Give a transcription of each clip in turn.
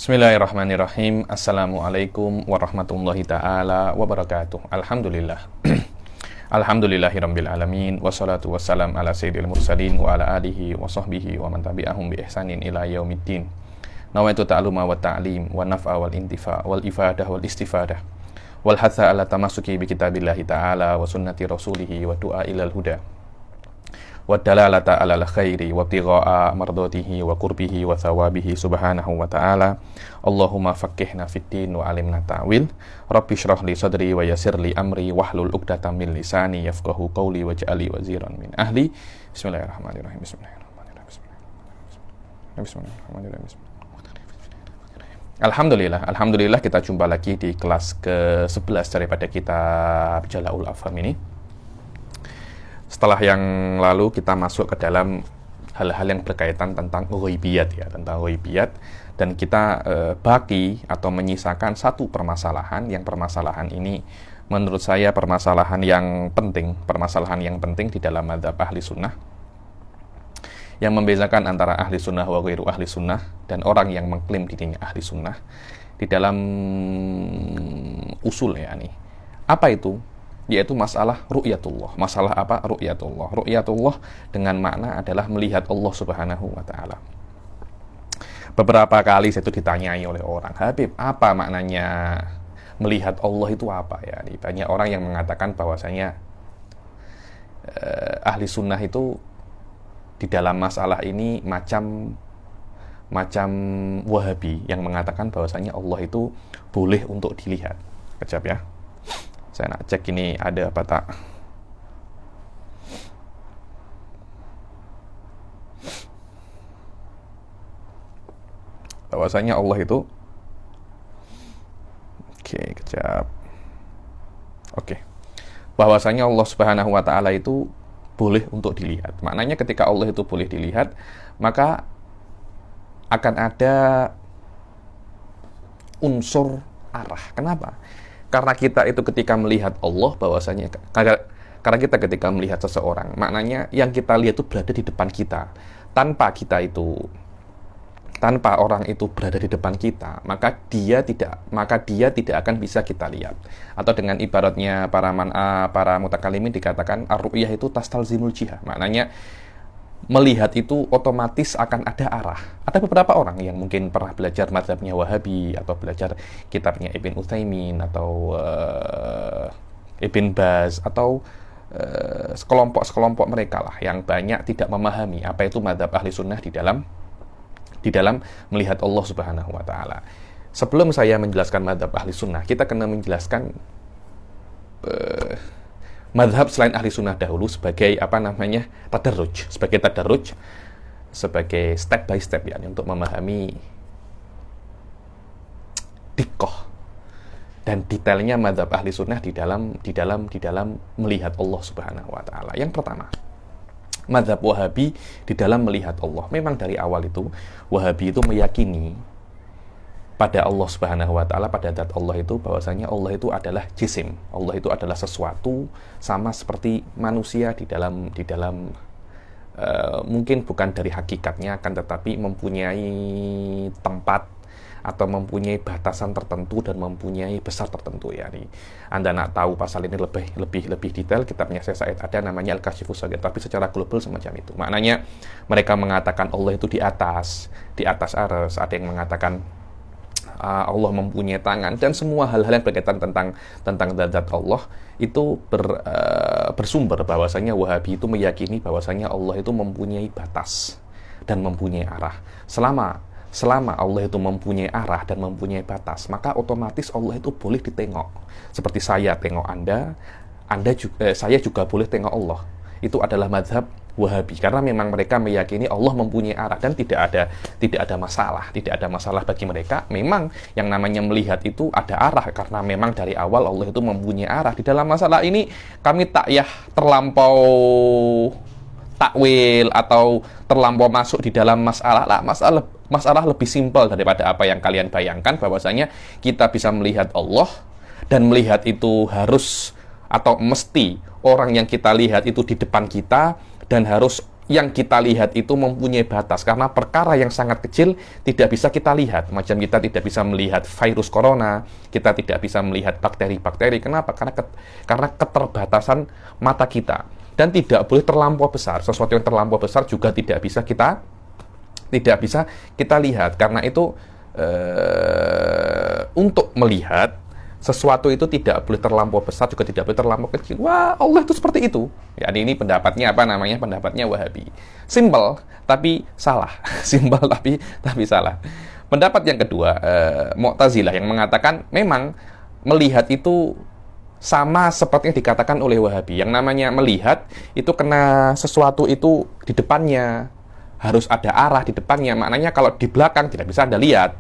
Bismillahirrahmanirrahim. Assalamualaikum warahmatullahi ta'ala wabarakatuh. Alhamdulillah. Alhamdulillahirabbil alamin wassalatu wassalam ala sayyidil mursalin wa ala alihi wa sahbihi wa man tabi'ahum bi ihsanin ila yaumiddin. Nawaitu ta'aluma wa ta'lim wa naf'a wal intifa wal ifadah wal istifadah wal hatha ala tamasuki bi kitabillahi ta'ala wa sunnati rasulihi wa du'a ilal huda wa dalalata alal khairi wa ibtigha'a mardatihi wa qurbihi wa thawabihi subhanahu wa ta'ala. Allahumma faqqihna fid din wa alimna ta'wil. Rabbi shrah li sadri wa yassir li amri wahlul 'uqdatam min lisani yafqahu qawli waj'alni waziran min ahli. Bismillahirrahmanirrahim. Bismillahirrahmanirrahim. Alhamdulillah kita jumpa lagi di kelas ke-11 daripada kitab Jala'ul Afham ini. Setelah yang lalu kita masuk ke dalam hal-hal yang berkaitan tentang ghaibiyat ya, dan kita baki atau menyisakan satu permasalahan, yang permasalahan ini menurut saya permasalahan yang penting di dalam mazhab ahli sunnah, yang membedakan antara ahli sunnah wa ghairu ahli sunnah dan orang yang mengklaim dirinya ahli sunnah di dalam usul ya nih. Apa itu? Yaitu masalah ru'yatullah. Masalah apa? Ru'yatullah. Ru'yatullah dengan makna adalah melihat Allah Subhanahu wa ta'ala. Beberapa kali saya itu ditanyai oleh orang, Habib, apa maknanya melihat Allah itu apa ya? Banyak orang yang mengatakan bahwasanya ahli sunnah itu di dalam masalah ini macam Wahabi yang mengatakan bahwasanya Allah itu boleh untuk dilihat. Kejap ya. Saya nak cek ini ada apa tak. Bahwasanya Allah itu kejap. Bahwasanya Allah Subhanahu wa ta'ala itu boleh untuk dilihat. Maknanya ketika Allah itu boleh dilihat, maka akan ada unsur arah. Kenapa? Karena kita itu ketika melihat Allah, bahwasanya karena kita ketika melihat seseorang, maknanya yang kita lihat itu berada di depan kita. Tanpa orang itu berada di depan kita, maka dia tidak akan bisa kita lihat. Atau dengan ibaratnya para mutakalimin dikatakan ar-ru'yah itu tastalzimul jihah. Maknanya melihat itu otomatis akan ada arah. Ada beberapa orang yang mungkin pernah belajar mazhabnya Wahabi atau belajar kitabnya Ibn Utsaimin atau Ibn Baz atau sekelompok mereka lah yang banyak tidak memahami apa itu mazhab ahli sunnah di dalam melihat Allah Subhanahu wa ta'ala. Sebelum saya menjelaskan mazhab ahli sunnah, kita kena menjelaskan mazhab selain ahli sunnah dahulu sebagai tadarruj, sebagai step by step ya, untuk memahami dikoh dan detailnya mazhab ahli sunnah di dalam melihat Allah Subhanahu wa ta'ala. Yang pertama, mazhab Wahabi di dalam melihat Allah. Memang dari awal itu Wahabi itu meyakini pada Allah Subhanahu wa ta'ala, pada zat Allah itu, bahwasanya Allah itu adalah jisim. Allah itu adalah sesuatu sama seperti manusia di dalam mungkin bukan dari hakikatnya, akan tetapi mempunyai tempat atau mempunyai batasan tertentu dan mempunyai besar tertentu ya. Anda nak tahu pasal ini lebih detail, kitabnya Syekh Said ada namanya Al-Kashifus Saghir, tapi secara global semacam itu. Maknanya mereka mengatakan Allah itu di atas arsy, ada yang mengatakan Allah mempunyai tangan, dan semua hal-hal yang berkaitan tentang zat Allah itu bersumber bahwasanya Wahabi itu meyakini bahwasanya Allah itu mempunyai batas dan mempunyai arah. Selama Allah itu mempunyai arah dan mempunyai batas, maka otomatis Allah itu boleh ditengok. Seperti saya tengok Anda juga, saya juga boleh tengok Allah. Itu adalah mazhab Wahabi, karena memang mereka meyakini Allah mempunyai arah dan tidak ada masalah bagi mereka. Memang yang namanya melihat itu ada arah, karena memang dari awal Allah itu mempunyai arah. Di dalam masalah ini kami tak terlampau takwil atau terlampau masuk di dalam masalah lah. Masalah lebih simpel daripada apa yang kalian bayangkan, bahwasanya kita bisa melihat Allah, dan melihat itu harus atau mesti orang yang kita lihat itu di depan kita, dan harus yang kita lihat itu mempunyai batas, karena perkara yang sangat kecil tidak bisa kita lihat. Macam kita tidak bisa melihat virus corona, kita tidak bisa melihat bakteri-bakteri. Kenapa? Karena keterbatasan mata kita. Dan tidak boleh terlampau besar. Sesuatu yang terlampau besar juga tidak bisa kita lihat. Karena itu untuk melihat sesuatu itu tidak boleh terlampau besar, juga tidak boleh terlampau kecil. Wah, Allah itu seperti itu. Ya, ini pendapatnya Pendapatnya Wahabi. Simpel tapi salah. Simpel tapi salah. Pendapat yang kedua, Mu'tazilah, yang mengatakan memang melihat itu sama seperti yang dikatakan oleh Wahabi. Yang namanya melihat itu kena sesuatu itu di depannya, harus ada arah di depannya. Maknanya kalau di belakang tidak bisa Anda lihat,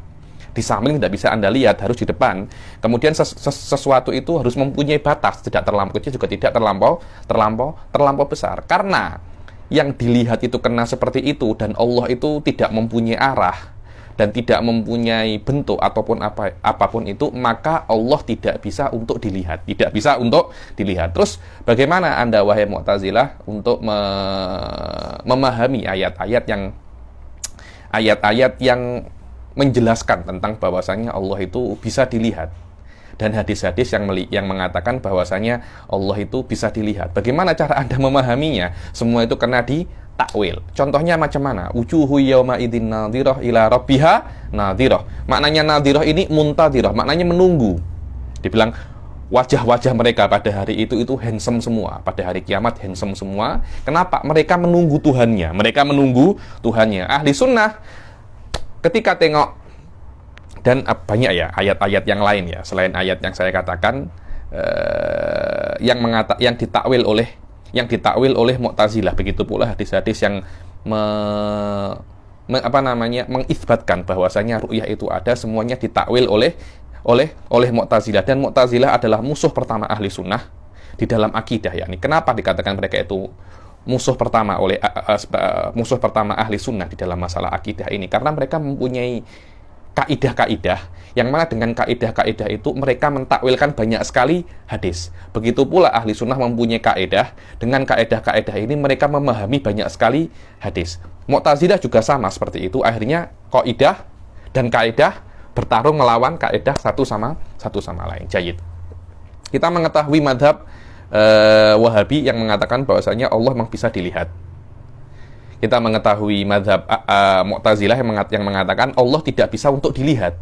di samping tidak bisa Anda lihat, harus di depan. Kemudian sesuatu itu harus mempunyai batas, tidak terlampau kecil, juga tidak terlampau besar. Karena yang dilihat itu kena seperti itu, dan Allah itu tidak mempunyai arah dan tidak mempunyai bentuk ataupun apapun itu, maka Allah tidak bisa untuk dilihat. Terus bagaimana Anda, wahai Mu'tazilah, untuk memahami ayat-ayat yang menjelaskan tentang bahwasanya Allah itu bisa dilihat, dan hadis-hadis yang mengatakan bahwasanya Allah itu bisa dilihat? Bagaimana cara Anda memahaminya? Semua itu kena ditakwil. Contohnya macam mana? Wujuhu yauma idzin nadhirah ila rabbiha nadhirah. Maknanya nadhirah ini muntadhirah, maknanya menunggu. Dibilang wajah-wajah mereka pada hari itu handsome semua. Pada hari kiamat handsome semua. Kenapa? Mereka menunggu Tuhannya. Ahli sunnah ketika tengok, dan banyak ya ayat-ayat yang lain ya selain ayat yang saya katakan, yang ditakwil oleh Mu'tazilah. Begitu pula hadis-hadis yang mengisbatkan bahwasanya ru'yah itu ada, semuanya ditakwil oleh Mu'tazilah. Dan Mu'tazilah adalah musuh pertama ahli sunnah di dalam akidah. Yakni kenapa dikatakan mereka itu musuh pertama ahli sunnah di dalam masalah akidah ini? Karena mereka mempunyai kaidah-kaidah, yang mana dengan kaidah-kaidah itu mereka mentakwilkan banyak sekali hadis. Begitu pula ahli sunnah mempunyai kaidah, dengan kaidah-kaidah ini mereka memahami banyak sekali hadis. Mu'tazilah juga sama seperti itu. Akhirnya kaidah dan kaidah bertarung melawan kaidah satu sama lain. Jayid. Kita mengetahui madhab Wahabi yang mengatakan bahwasanya Allah memang bisa dilihat. Kita mengetahui madhab Mu'tazilah yang mengatakan Allah tidak bisa untuk dilihat.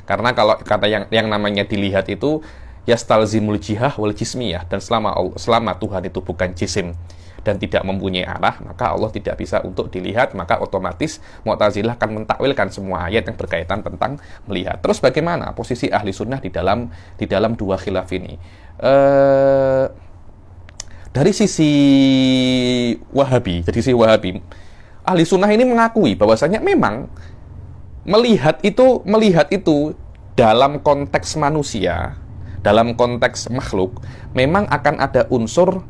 Karena kalau kata yang namanya dilihat itu yastalzimul jihah wal jismiyah, dan selama Tuhan itu bukan jisim dan tidak mempunyai arah, maka Allah tidak bisa untuk dilihat. Maka otomatis Mu'tazilah akan mentakwilkan semua ayat yang berkaitan tentang melihat. Terus bagaimana posisi ahli sunnah di dalam dua khilaf ini? Dari sisi Wahabi, ahli sunnah ini mengakui bahwasanya memang melihat itu dalam konteks manusia, dalam konteks makhluk, memang akan ada unsur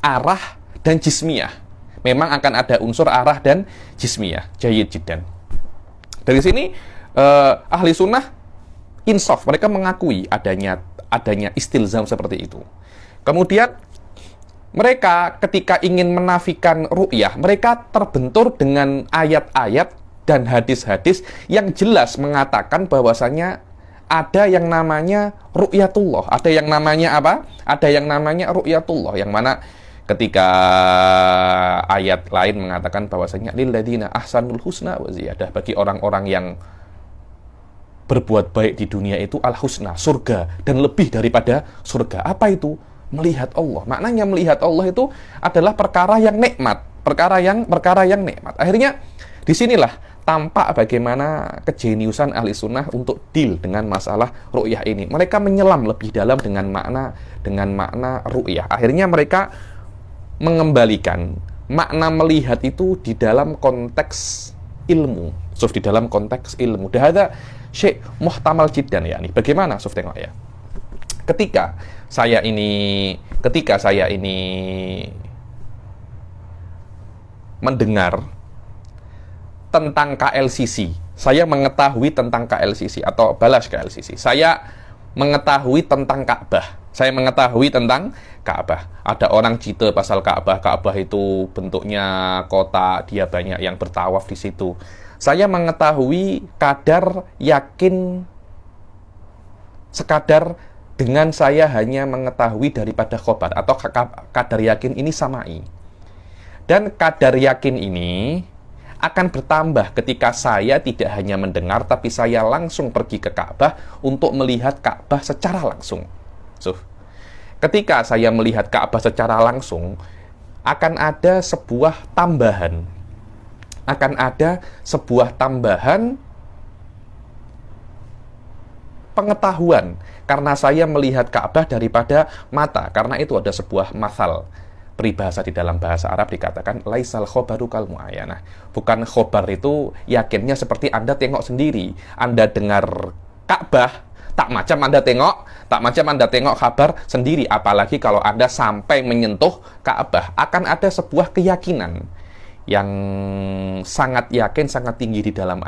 arah dan jismiyah. Jayyid jiddan. Dari sini ahli sunnah insaf, mereka mengakui adanya istilzam seperti itu. Kemudian mereka ketika ingin menafikan ru'yah, mereka terbentur dengan ayat-ayat dan hadis-hadis yang jelas mengatakan bahwasanya ada yang namanya ru'yatullah, ada yang namanya apa? Ada yang namanya ru'yatullah, yang mana ketika ayat lain mengatakan bahwasanya lilladzina ahsanul husna wa ziyadah, bagi orang-orang yang berbuat baik di dunia itu al-husna, surga, dan lebih daripada surga. Apa itu? Melihat Allah. Maknanya melihat Allah itu adalah perkara yang nikmat, perkara yang nikmat. Akhirnya disinilah tampak bagaimana kejeniusan ahli sunnah untuk deal dengan masalah ru'yah ini. Mereka menyelam lebih dalam dengan makna ru'yah. Akhirnya mereka mengembalikan makna melihat itu di dalam konteks ilmu. Di dalam konteks ilmu. Dahada Syekh muhtamal jiddan ya nih. Bagaimana Suf tengok ya? Ketika saya ini mendengar tentang KLCC, saya mengetahui tentang KLCC atau balas KLCC. Saya mengetahui tentang Ka'bah. Saya mengetahui tentang Ka'bah. Ada orang cita pasal Ka'bah. Ka'bah itu bentuknya kotak, dia banyak yang bertawaf di situ. Saya mengetahui kadar yakin sekadar dengan saya hanya mengetahui daripada khobar atau kadar yakin ini samai. Dan kadar yakin ini akan bertambah ketika saya tidak hanya mendengar, tapi saya langsung pergi ke Ka'bah untuk melihat Ka'bah secara langsung. So, ketika saya melihat Ka'bah secara langsung, akan ada sebuah tambahan. Akan ada sebuah tambahan pengetahuan. Karena saya melihat Ka'bah daripada mata. Karena itu ada sebuah masal peribahasa di dalam bahasa Arab dikatakan laisal khobaru kal mu'ayanah. Bukan khobar itu yakinnya seperti Anda tengok sendiri. Anda dengar Ka'bah, tak macam Anda tengok kabar sendiri. Apalagi kalau Anda sampai menyentuh Ka'bah, akan ada sebuah keyakinan yang sangat yakin, sangat tinggi di dalam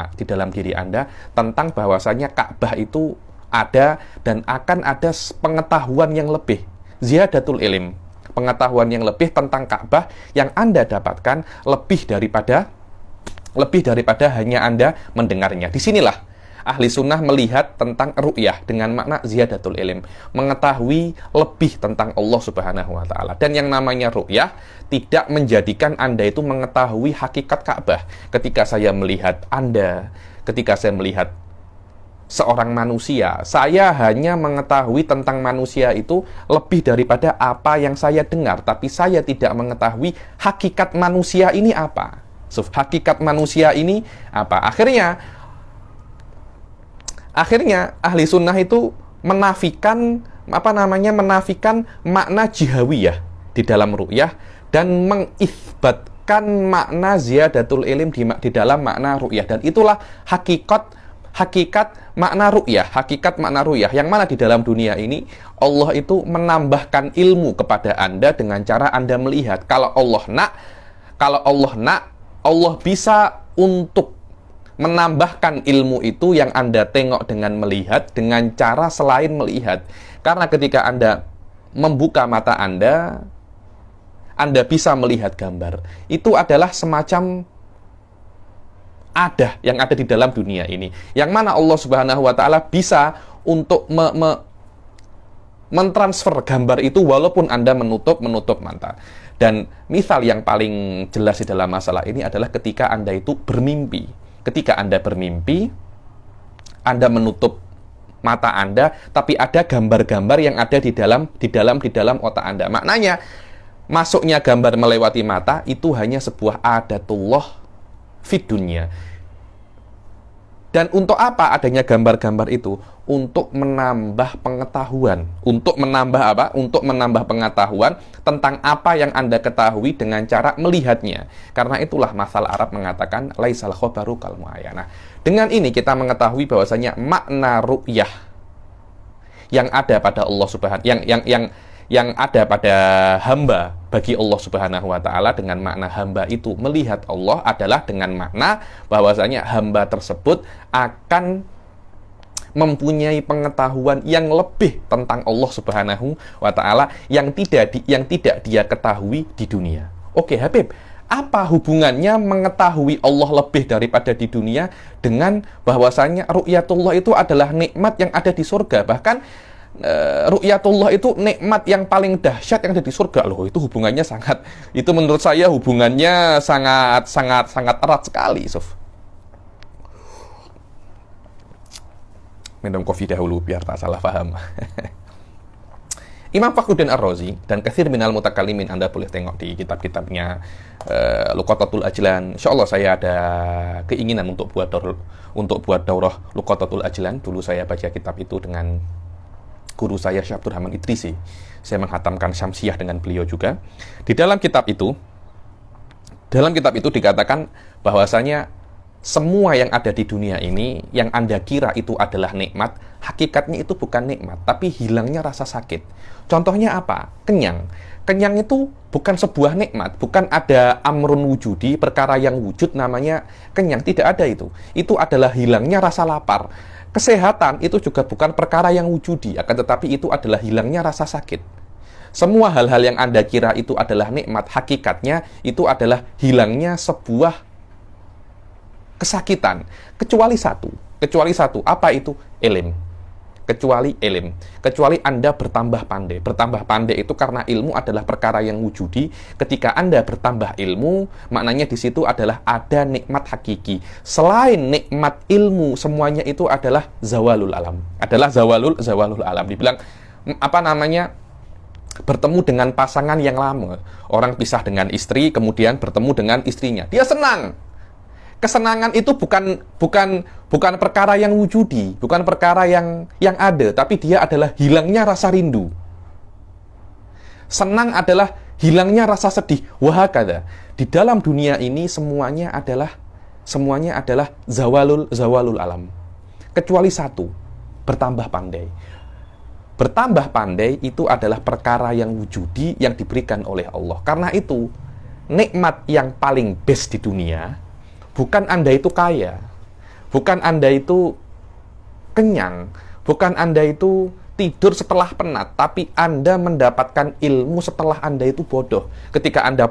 diri Anda tentang bahwasanya Ka'bah itu ada dan akan ada pengetahuan yang lebih, ziyadatul ilm, pengetahuan yang lebih tentang Ka'bah yang Anda dapatkan lebih daripada hanya Anda mendengarnya. Disinilah ahli sunnah melihat tentang ru'yah dengan makna ziyadatul ilm, mengetahui lebih tentang Allah Subhanahu wa Ta'ala. Dan yang namanya ru'yah tidak menjadikan Anda itu mengetahui hakikat Ka'bah. Ketika saya melihat Anda, ketika saya melihat seorang manusia, saya hanya mengetahui tentang manusia itu lebih daripada apa yang saya dengar, tapi saya tidak mengetahui hakikat manusia ini apa. So, hakikat manusia ini apa? Akhirnya ahli sunnah itu menafikan makna jihawiyah di dalam ru'yah dan mengisbatkan makna ziyadatul ilm di dalam makna ru'yah. Dan itulah hakikat makna ru'yah yang mana di dalam dunia ini Allah itu menambahkan ilmu kepada Anda dengan cara Anda melihat. Kalau Allah nak, Allah bisa untuk menambahkan ilmu itu yang Anda tengok dengan melihat dengan cara selain melihat. Karena ketika Anda membuka mata Anda bisa melihat gambar. Itu adalah semacam yang ada di dalam dunia ini, yang mana Allah Subhanahu wa Ta'ala bisa untuk mentransfer gambar itu walaupun Anda menutup mata. Dan misal yang paling jelas di dalam masalah ini adalah ketika Anda itu bermimpi. Ketika Anda bermimpi, Anda menutup mata Anda, tapi ada gambar-gambar yang ada di dalam otak Anda. Maknanya masuknya gambar melewati mata itu hanya sebuah adatullah fid dunya. Dan untuk apa adanya gambar-gambar itu? Untuk menambah pengetahuan. Untuk menambah pengetahuan tentang apa yang Anda ketahui dengan cara melihatnya. Karena itulah masal Arab mengatakan laisal khobaru kal mu'ayanah. Dengan ini kita mengetahui bahwasanya makna ru'yah yang ada pada Allah Subhanahu yang ada pada hamba bagi Allah Subhanahu wa Ta'ala dengan makna hamba itu melihat Allah adalah dengan makna bahwasanya hamba tersebut akan mempunyai pengetahuan yang lebih tentang Allah Subhanahu wa Ta'ala yang tidak dia ketahui di dunia. Oke, Habib, apa hubungannya mengetahui Allah lebih daripada di dunia dengan bahwasanya ru'yatullah itu adalah nikmat yang ada di surga? Bahkan ru'yatullah itu nikmat yang paling dahsyat yang ada di surga. Loh, itu hubungannya menurut saya hubungannya sangat erat sekali, Sof. Minum kopi dahulu biar tak salah paham. Imam Fakhruddin Ar-Razi dan katsir minal mutakallimin, Anda boleh tengok di kitab-kitabnya Luqatatul Ajlan. Insyaallah saya ada keinginan untuk buat daurah Luqatatul Ajlan. Dulu saya baca kitab itu dengan guru saya Syekh Abdul Rahman Idrisi. Saya menghatamkan Syamsiyah dengan beliau juga. Di dalam kitab itu dikatakan bahwasanya semua yang ada di dunia ini yang Anda kira itu adalah nikmat, hakikatnya itu bukan nikmat, tapi hilangnya rasa sakit. Contohnya apa? Kenyang. Kenyang itu bukan sebuah nikmat, bukan ada amrun wujudi, perkara yang wujud namanya kenyang, tidak ada itu. Itu adalah hilangnya rasa lapar. Kesehatan itu juga bukan perkara yang wujudi, akan tetapi itu adalah hilangnya rasa sakit. Semua hal-hal yang Anda kira itu adalah nikmat, hakikatnya itu adalah hilangnya sebuah kesakitan. Kecuali satu. Apa itu? Ilm. Kecuali Anda bertambah pandai. Bertambah pandai itu karena ilmu adalah perkara yang wujudi. Ketika Anda bertambah ilmu, maknanya di situ adalah ada nikmat hakiki. Selain nikmat ilmu, semuanya itu adalah zawalul alam. Adalah zawalul alam. Dibilang bertemu dengan pasangan yang lama. Orang pisah dengan istri, kemudian bertemu dengan istrinya. Dia senang. Kesenangan itu bukan perkara yang wujudi, bukan perkara yang ada, tapi dia adalah hilangnya rasa rindu. Senang adalah hilangnya rasa sedih. Wahakadha. Di dalam dunia ini semuanya adalah zawalul alam. Kecuali satu, bertambah pandai. Bertambah pandai itu adalah perkara yang wujudi yang diberikan oleh Allah. Karena itu, nikmat yang paling best di dunia, bukan Anda itu kaya, bukan Anda itu kenyang, bukan Anda itu tidur setelah penat, tapi Anda mendapatkan ilmu setelah Anda itu bodoh. Ketika Anda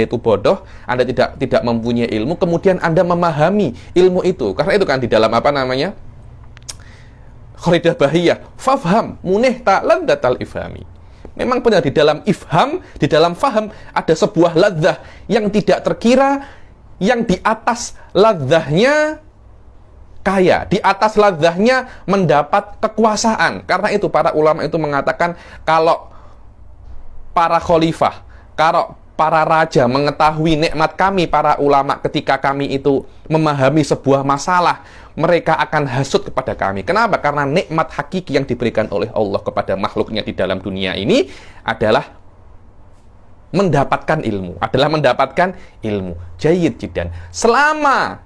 itu bodoh, Anda tidak mempunyai ilmu, kemudian Anda memahami ilmu itu. Karena itu kan di dalam Kharidah Bahiyah, fafham muneh ta'ladzatal ifhami. Memang benar di dalam ifham, di dalam faham ada sebuah ladzah yang tidak terkira, yang di atas ladzahnya kaya, di atas ladzahnya mendapat kekuasaan. Karena itu para ulama itu mengatakan kalau para khalifah, kalau para raja mengetahui nikmat kami para ulama ketika kami itu memahami sebuah masalah, mereka akan hasut kepada kami. Kenapa? Karena nikmat hakiki yang diberikan oleh Allah kepada makhluknya di dalam dunia ini adalah mendapatkan ilmu. Jayyid jiddan. Selama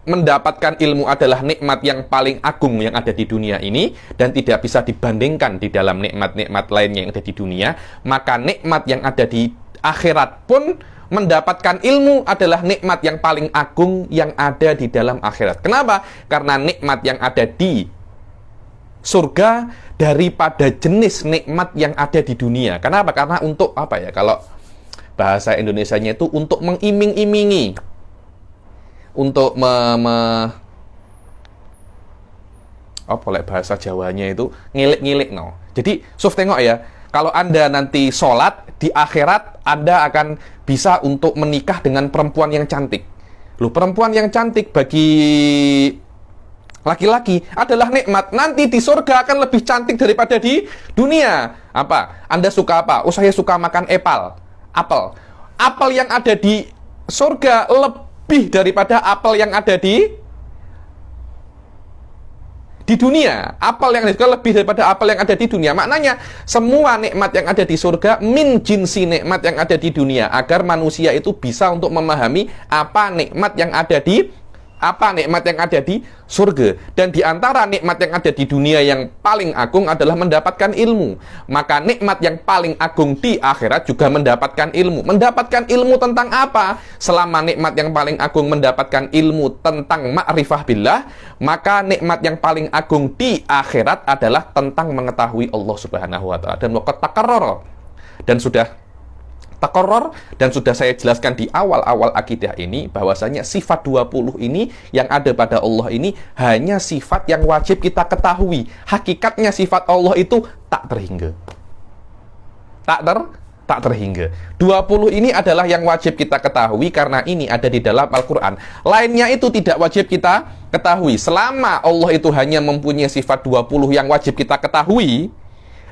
mendapatkan ilmu adalah nikmat yang paling agung yang ada di dunia ini dan tidak bisa dibandingkan di dalam nikmat-nikmat lainnya yang ada di dunia, maka nikmat yang ada di akhirat pun mendapatkan ilmu adalah nikmat yang paling agung yang ada di dalam akhirat. Kenapa? Karena nikmat yang ada di surga daripada jenis nikmat yang ada di dunia. Kenapa? Karena untuk kalau bahasa Indonesianya itu untuk mengiming-imingi, untuk bahasa Jawanya itu ngilik-ngilik no. Jadi, tengok ya, kalau Anda nanti sholat di akhirat, Anda akan bisa untuk menikah dengan perempuan yang cantik. Loh, perempuan yang cantik bagi laki-laki adalah nikmat. Nanti di surga akan lebih cantik daripada di dunia. Apa? Anda suka apa? Oh, saya suka makan apel. Apel yang ada di surga lebih daripada apel yang ada di dunia. Apel yang juga lebih daripada apel yang ada di dunia. Maknanya semua nikmat yang ada di surga min jinsi nikmat yang ada di dunia, agar manusia itu bisa untuk memahami apa nikmat yang ada di surga. Dan di antara nikmat yang ada di dunia yang paling agung adalah mendapatkan ilmu. Maka nikmat yang paling agung di akhirat juga mendapatkan ilmu. Mendapatkan ilmu tentang apa? Selama nikmat yang paling agung mendapatkan ilmu tentang ma'rifah billah, maka nikmat yang paling agung di akhirat adalah tentang mengetahui Allah Subhanahu wa ta'ala. Dan waqad taqarrara, dan sudah takoror, dan sudah saya jelaskan di awal-awal akidah ini bahwasanya sifat 20 ini yang ada pada Allah ini hanya sifat yang wajib kita ketahui. Hakikatnya sifat Allah itu tak terhingga. Tak terhingga. 20 ini adalah yang wajib kita ketahui karena ini ada di dalam Al-Quran. Lainnya itu tidak wajib kita ketahui. Selama Allah itu hanya mempunyai sifat 20 yang wajib kita ketahui,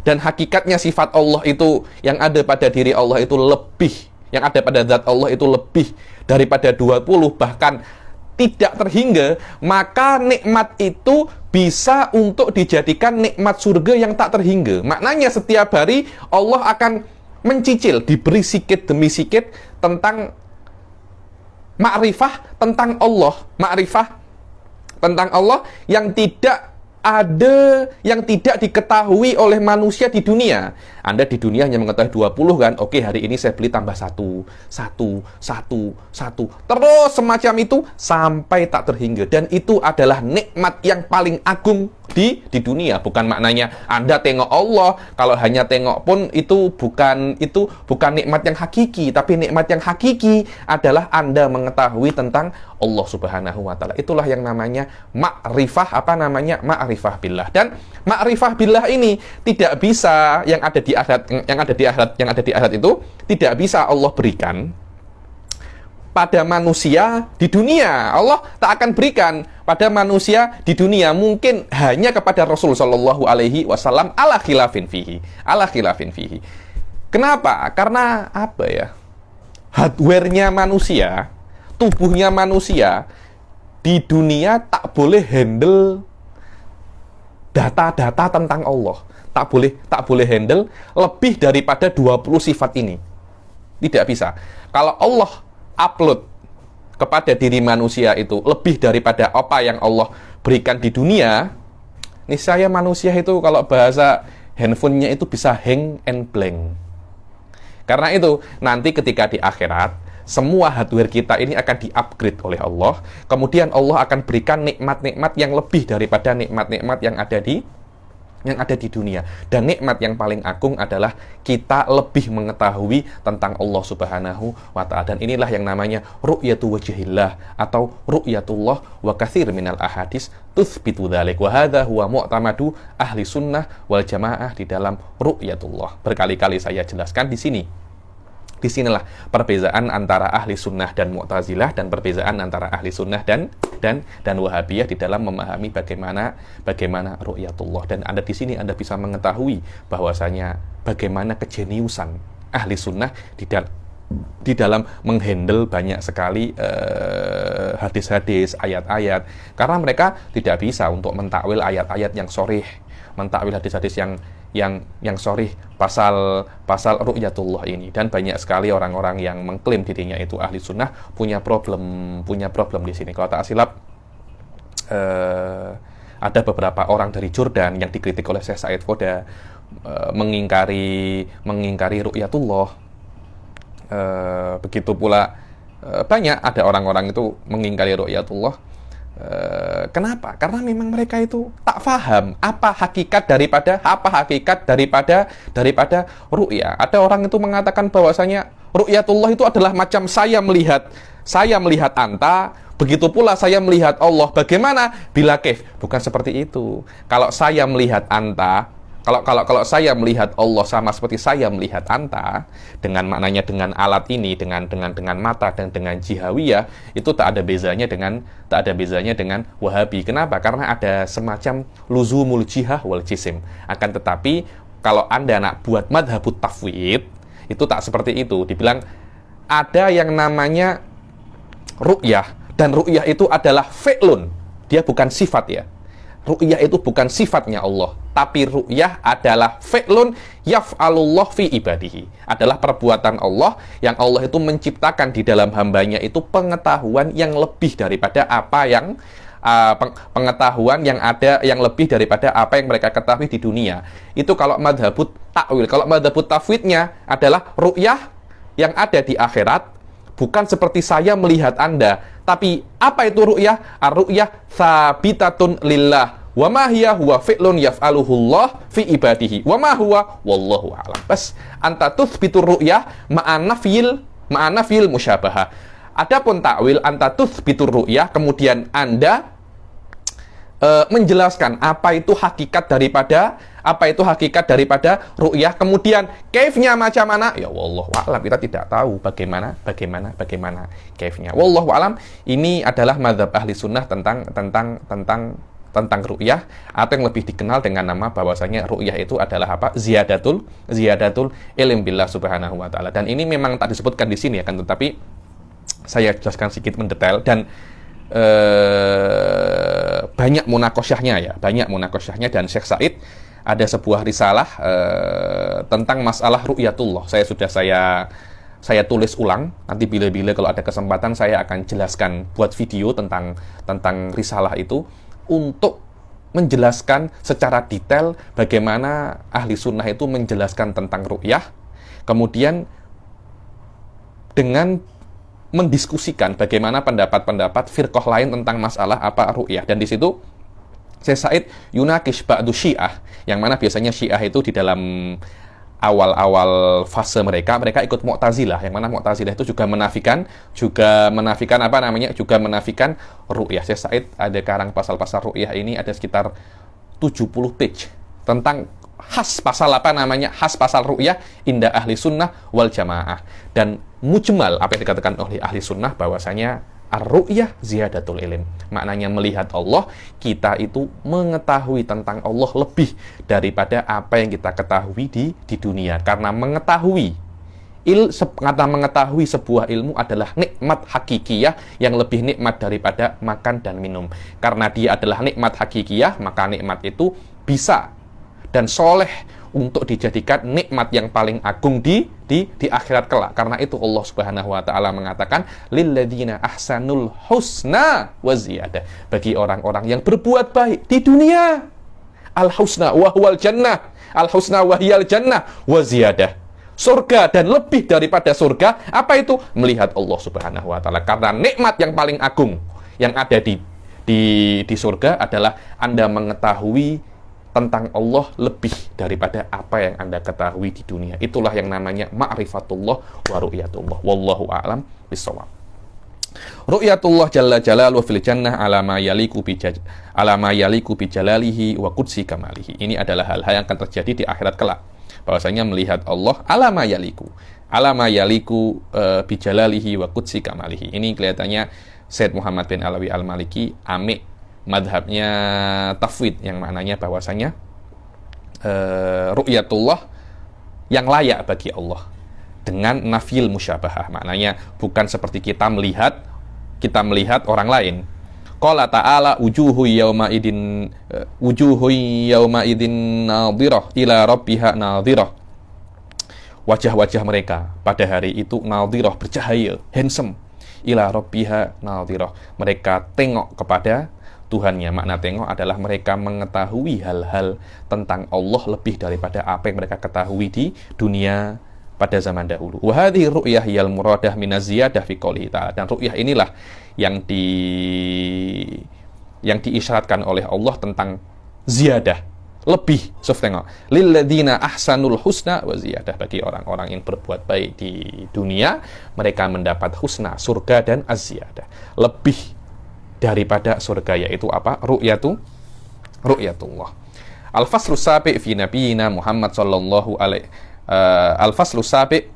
dan hakikatnya sifat Allah itu yang ada pada diri Allah itu lebih, yang ada pada zat Allah itu lebih daripada 20, bahkan tidak terhingga, maka nikmat itu bisa untuk dijadikan nikmat surga yang tak terhingga. Maknanya setiap hari Allah akan mencicil, diberi sikit demi sikit tentang ma'rifah tentang Allah, ma'rifah tentang Allah yang tidak ada yang tidak diketahui oleh manusia di dunia. Anda di dunia hanya mengetahui 20 kan? Oke, hari ini saya beli tambah satu. Terus semacam itu sampai tak terhingga. Dan itu adalah nikmat yang paling agung di dunia. Bukan maknanya Anda tengok Allah. Kalau hanya tengok pun itu bukan nikmat yang hakiki. Tapi nikmat yang hakiki adalah Anda mengetahui tentang Allah Subhanahu wa taala. Itulah yang namanya ma'rifah, ma'rifah billah. Dan ma'rifah billah ini tidak bisa yang ada di akhirat itu tidak bisa Allah berikan pada manusia di dunia. Allah tak akan berikan pada manusia di dunia, mungkin hanya kepada Rasul sallallahu alaihi wasallam ala khilafin fihi. Kenapa? Karena apa ya? Hardware-nya manusia, tubuhnya manusia di dunia tak boleh handle data-data tentang Allah. Tak boleh handle lebih daripada 20 sifat ini. Tidak bisa. Kalau Allah upload kepada diri manusia itu lebih daripada apa yang Allah berikan di dunia, niscaya manusia itu kalau bahasa handphonenya itu bisa hang and blank. Karena itu, nanti ketika di akhirat, semua hardware kita ini akan di-upgrade oleh Allah. Kemudian Allah akan berikan nikmat-nikmat yang lebih daripada nikmat-nikmat yang ada di dunia. Dan nikmat yang paling agung adalah kita lebih mengetahui tentang Allah Subhanahu wa ta'ala. Dan inilah yang namanya ru'yatu wajhillah atau ru'yatullah, wa katsir minal ahadits tuthbitu dzalik. Wa hadza huwa mu'tamadu ahli sunnah wal jamaah di dalam ru'yatullah. Berkali-kali saya jelaskan di sini. Disinilah perbezaan antara ahli sunnah dan mu'tazilah, dan perbezaan antara ahli sunnah dan wahabiyah di dalam memahami bagaimana ru'yatullah. Dan Anda di sini Anda bisa mengetahui bahwasanya bagaimana kejeniusan ahli sunnah di dalam menghandle banyak sekali hadis-hadis, ayat-ayat. Karena mereka tidak bisa untuk mentakwil ayat-ayat yang sharih, mentakwil hadis-hadis yang sharih pasal ru'yatullah ini. Dan banyak sekali orang-orang yang mengklaim dirinya itu ahli sunnah punya problem di sini. Kalau tak silap ada beberapa orang dari Jordan yang dikritik oleh Syekh Said Khoda mengingkari ru'yatullah. Begitu pula banyak ada orang-orang itu mengingkari ru'yatullah. Kenapa? Karena memang mereka itu tak faham apa hakikat daripada ru'ya. Ada orang itu mengatakan bahwasanya ru'yatullah itu adalah macam saya melihat anta, begitu pula saya melihat Allah. Bagaimana bila kaif? Bukan seperti itu. Kalau saya melihat anta, kalau saya melihat Allah sama seperti saya melihat anta, dengan maknanya dengan alat ini, dengan mata dan dengan jihawiyah, itu tak ada bezanya dengan Wahabi. Kenapa? Karena ada semacam luzumul jihah wal jisim. Akan tetapi kalau Anda nak buat madhabut tafwid, itu tak seperti itu. Dibilang ada yang namanya ru'yah, dan ru'yah itu adalah fi'lun. Dia bukan sifat ya. Ru'yah itu bukan sifatnya Allah, tapi ru'yah adalah fi'lun yaf'alullah fi ibadihi. Adalah perbuatan Allah yang Allah itu menciptakan di dalam hambanya itu pengetahuan yang lebih daripada apa yang pengetahuan yang ada yang lebih daripada apa yang mereka ketahui di dunia. Itu kalau madhabut takwil. Kalau madhabut tafwidnya adalah ru'yah yang ada di akhirat, bukan seperti saya melihat Anda. Tapi apa itu ru'yah? Ar-ru'yah tsabitatun lillah. Wa ma hiya huwa fi'lun yaf'aluhu Allah fi ibadihi. Wa ma huwa wallahu a'lam. Bas anta tuthbitur ru'yah ma'ana fil musyabahah. Adapun takwil anta tuthbitur ru'yah, kemudian Anda menjelaskan apa itu hakikat daripada ru'yah, kemudian kaifnya macam mana, ya wallahu a'lam, kita tidak tahu bagaimana kaifnya. Wallahu a'lam. Ini adalah mazhab ahli sunnah tentang ru'yah, atau yang lebih dikenal dengan nama bahwasanya ru'yah itu adalah apa? Ziyadatul ilm billah subhanahu wa ta'ala. Dan ini memang tak disebutkan di sini ya kan, tetapi saya jelaskan sedikit mendetail. Dan banyak munakosyahnya, dan Syekh Said ada sebuah risalah tentang masalah ru'yatullah. Saya tulis ulang, nanti bila-bila kalau ada kesempatan saya akan jelaskan buat video tentang risalah itu, untuk menjelaskan secara detail bagaimana ahli sunnah itu menjelaskan tentang ru'yah, kemudian dengan mendiskusikan bagaimana pendapat-pendapat firqah lain tentang masalah apa ru'yah. Dan di situ Syekh Said yunakish ba'du Syiah, yang mana biasanya Syiah itu di dalam awal-awal fase mereka ikut Mu'tazilah, yang mana Mu'tazilah itu juga menafikan ru'yah. Syekh Said ada karang pasal-pasal ru'yah ini ada sekitar 70 page tentang khas pasal ru'yah indah ahli sunnah wal jamaah, dan mujmal apa yang dikatakan oleh ahli sunnah bahwasanya ar-ru'yah ziyadatul ilm, maknanya melihat Allah, kita itu mengetahui tentang Allah lebih daripada apa yang kita ketahui di dunia, karena mengetahui sebuah ilmu adalah nikmat hakikiyah yang lebih nikmat daripada makan dan minum. Karena dia adalah nikmat hakikiyah, maka nikmat itu bisa dan soleh untuk dijadikan nikmat yang paling agung di akhirat kelak. Karena itu Allah Subhanahu wa taala mengatakan lilladzina ahsanul husna wa ziyadah, bagi orang-orang yang berbuat baik di dunia, al husna wa huwal jannah, al husna wa hiyal jannah wa ziyadah, surga dan lebih daripada surga. Apa itu? Melihat Allah Subhanahu wa taala. Karena nikmat yang paling agung yang ada di surga adalah Anda mengetahui tentang Allah lebih daripada apa yang Anda ketahui di dunia. Itulah yang namanya ma'rifatullah wa ru'yatullah. Wallahu a'lam bishawab. Ru'yatullah jalla jalaluhu fil jannah ala ma yaliku bi jalalihi wa qudsi kamalihi. Ini adalah hal-hal yang akan terjadi di akhirat kelak. Bahwasanya melihat Allah ala ma yaliku bi jalalihi wa qudsi kamalihi. Ini kelihatannya Syed Muhammad bin Alawi Al-Maliki amik madhabnya tafwid, yang maknanya bahwasanya ru'yatullah yang layak bagi Allah dengan nafil musyabahah, maknanya bukan seperti kita melihat orang lain. Qala ta'ala wujuhu yawma idin nadhirah ila rabbiha nadhirah, wajah-wajah mereka pada hari itu nadhirah, bercahaya, handsome, ila rabbiha nadhirah, mereka tengok kepada Tuhannya. Makna tengok adalah mereka mengetahui hal-hal tentang Allah lebih daripada apa yang mereka ketahui di dunia pada zaman dahulu. Wa hadhihi ru'yah yal muradah min ziyadah fi qouli ta'ala, dan ru'yah inilah yang diisyaratkan oleh Allah tentang ziyadah, lebih. Tengok, lil ladzina ahsanul husna wa ziyadah, bagi orang-orang yang berbuat baik di dunia, mereka mendapat husna, surga, dan az-ziyadah, lebih daripada surga, yaitu apa? Ru'yatullah. Al-faslu sabi' fi nabiyina Muhammad sallallahu alaihi Al-faslu sabi'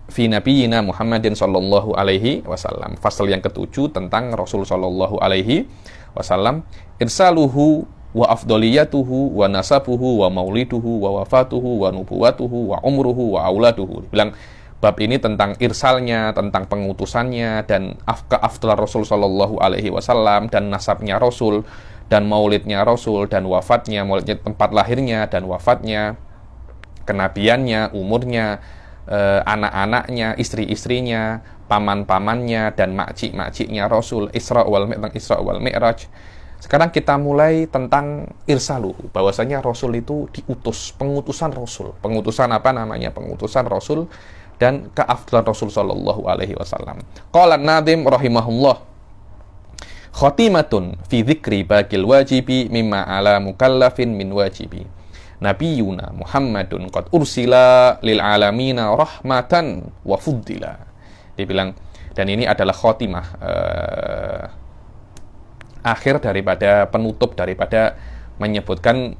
fi nabiyina Muhammadin sallallahu alaihi wasallam. Fasal yang ketujuh tentang Rasul sallallahu alaihi wasallam. Irsaluhu wa afdaliyatuhu wa nasabuhu wa mauliduhu wa wafatuhu wa nubuwatuhu wa umruhu wa auladuhu. Bilang bab ini tentang irsalnya, tentang pengutusannya, dan keafdalan Rasul sallallahu alaihi wasallam, dan nasabnya Rasul, dan maulidnya Rasul, dan wafatnya, maulidnya tempat lahirnya dan wafatnya, kenabiannya, umurnya, anak-anaknya, istri-istrinya, paman-pamannya, dan makcik-makciknya Rasul, Isra wal Mi'raj. Sekarang kita mulai tentang irsalu, bahwasanya Rasul itu diutus, pengutusan Rasul. Pengutusan apa namanya? Pengutusan Rasul dan keafdalan Rasul sallallahu alaihi wasallam. Qala an-Nadhim rahimahullah, khatimatun fi dzikri baqil wajibi mimma ala mukallafin min wajibi. Nabiyuna Muhammadun qad ursila lil alamina rahmatan wa fuddila. Dia bilang, dan ini adalah khotimah, akhir daripada, penutup daripada menyebutkan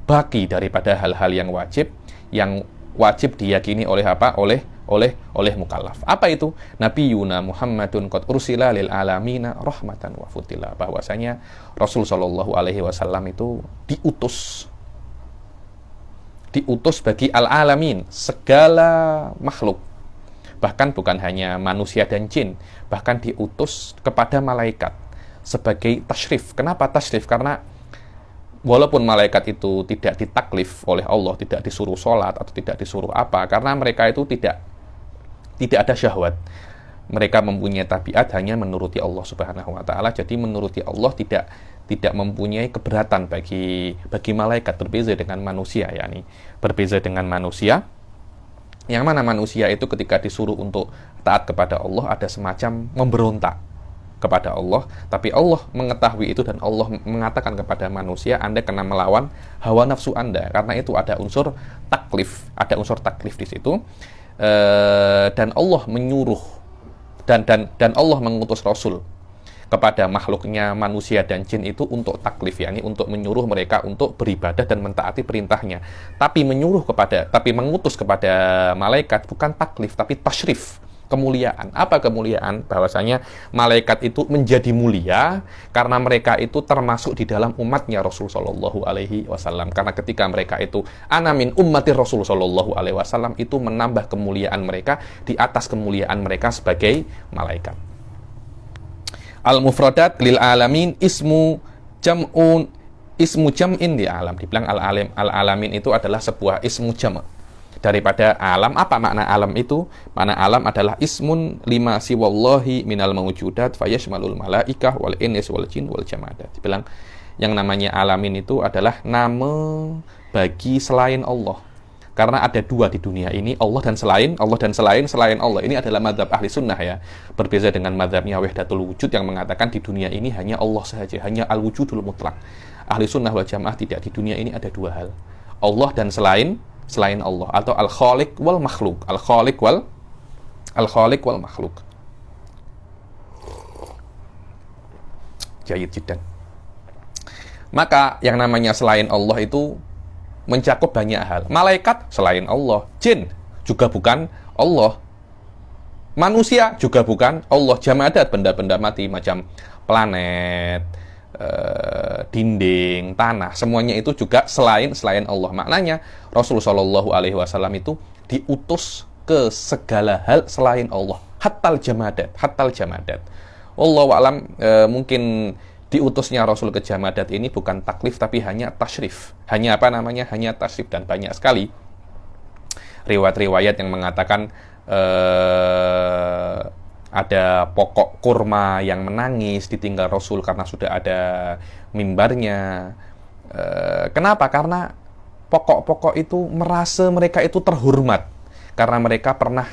baki daripada hal-hal yang wajib diyakini oleh apa? Oleh mukallaf. Apa itu? Nabiyuna Muhammadun qad ursila lil alamina rahmatan wa fuddila. Bahwasanya Rasul sallallahu alaihi wasallam itu diutus bagi al-alamin, segala makhluk. Bahkan bukan hanya manusia dan jin, bahkan diutus kepada malaikat sebagai tasyrif. Kenapa tasyrif? Karena walaupun malaikat itu tidak ditaklif oleh Allah, tidak disuruh sholat atau tidak disuruh apa, karena mereka itu tidak ada syahwat. mereka mempunyai tabiat hanya menuruti Allah Subhanahu wa taala. Jadi menuruti Allah tidak mempunyai keberatan bagi malaikat, berbeza dengan manusia, yakni berbeza dengan manusia yang mana manusia itu ketika disuruh untuk taat kepada Allah ada semacam memberontak kepada Allah, tapi Allah mengetahui itu dan Allah mengatakan kepada manusia, Anda kena melawan hawa nafsu Anda, karena itu ada unsur taklif di situ. Dan Allah menyuruh dan Allah mengutus Rasul kepada makhluknya manusia dan jin itu untuk taklif, yakni untuk menyuruh mereka untuk beribadah dan mentaati perintahnya. Tapi mengutus kepada malaikat bukan taklif tapi tasyrif, kemuliaan. Apa kemuliaan? Bahwasanya malaikat itu menjadi mulia karena mereka itu termasuk di dalam umatnya Rasul sallallahu alaihi wasallam. Karena ketika mereka itu ana min ummatir Rasul sallallahu alaihi wasallam, itu menambah kemuliaan mereka di atas kemuliaan mereka sebagai malaikat. Al-mufradat lil alamin ismu jam'in di alam. Dibilang al-alamin itu adalah sebuah ismu jam' daripada alam. Apa makna alam itu? Makna alam adalah ismun lima siwallahi minal mawjudat fayashmalul malaikah wal insis wal jin wal jamadat. Dibilang yang namanya alamin itu adalah nama bagi selain Allah. Karena ada dua di dunia ini, Allah dan selain Allah. Ini adalah mazhab ahli sunnah ya. Berbeza dengan mazhabnya Wahdatul Wujud yang mengatakan di dunia ini hanya Allah saja, hanya al-wujudul mutlak. Ahli sunnah wal jamaah tidak, di dunia ini ada dua hal. Allah dan selain Allah, atau al-khaliq wal makhluk. Al-khaliq wal makhluk. Jayyid jiddan. Maka yang namanya selain Allah itu mencakup banyak hal. Malaikat selain Allah, jin juga bukan Allah, manusia juga bukan Allah, jamadat benda-benda mati macam planet, dinding, tanah, semuanya itu juga selain Allah. Maknanya Rasulullah Shallallahu Alaihi Wasallam itu diutus ke segala hal selain Allah, hatal jamadat. Wallahu a'lam, mungkin diutusnya Rasul ke jamadat ini bukan taklif tapi hanya tasyrif. Hanya tasyrif, dan banyak sekali riwayat-riwayat yang mengatakan ada pokok kurma yang menangis ditinggal Rasul karena sudah ada mimbarnya. Kenapa? Karena pokok-pokok itu merasa mereka itu terhormat karena mereka pernah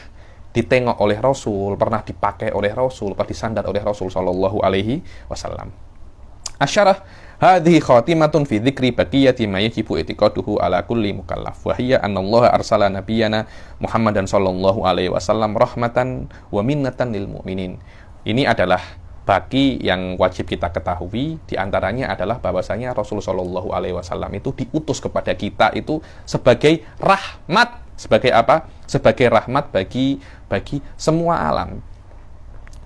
ditengok oleh Rasul, pernah dipakai oleh Rasul, pernah disandar oleh Rasul Shallallahu Alaihi Wasallam. Asyarah hadhihi khatimatun fi dzikri baqiyati ma yajibu i'tiqaduhu ala kulli mukallaf wa hiya anna Allah arsala nabiyyana Muhammadan sallallahu alaihi wasallam rahmatan wa minnatan lil mu'minin. Ini adalah baki yang wajib kita ketahui, di antaranya adalah bahwasanya Rasul sallallahu alaihi wasallam itu diutus kepada kita itu sebagai rahmat. Sebagai apa? Sebagai rahmat bagi semua alam.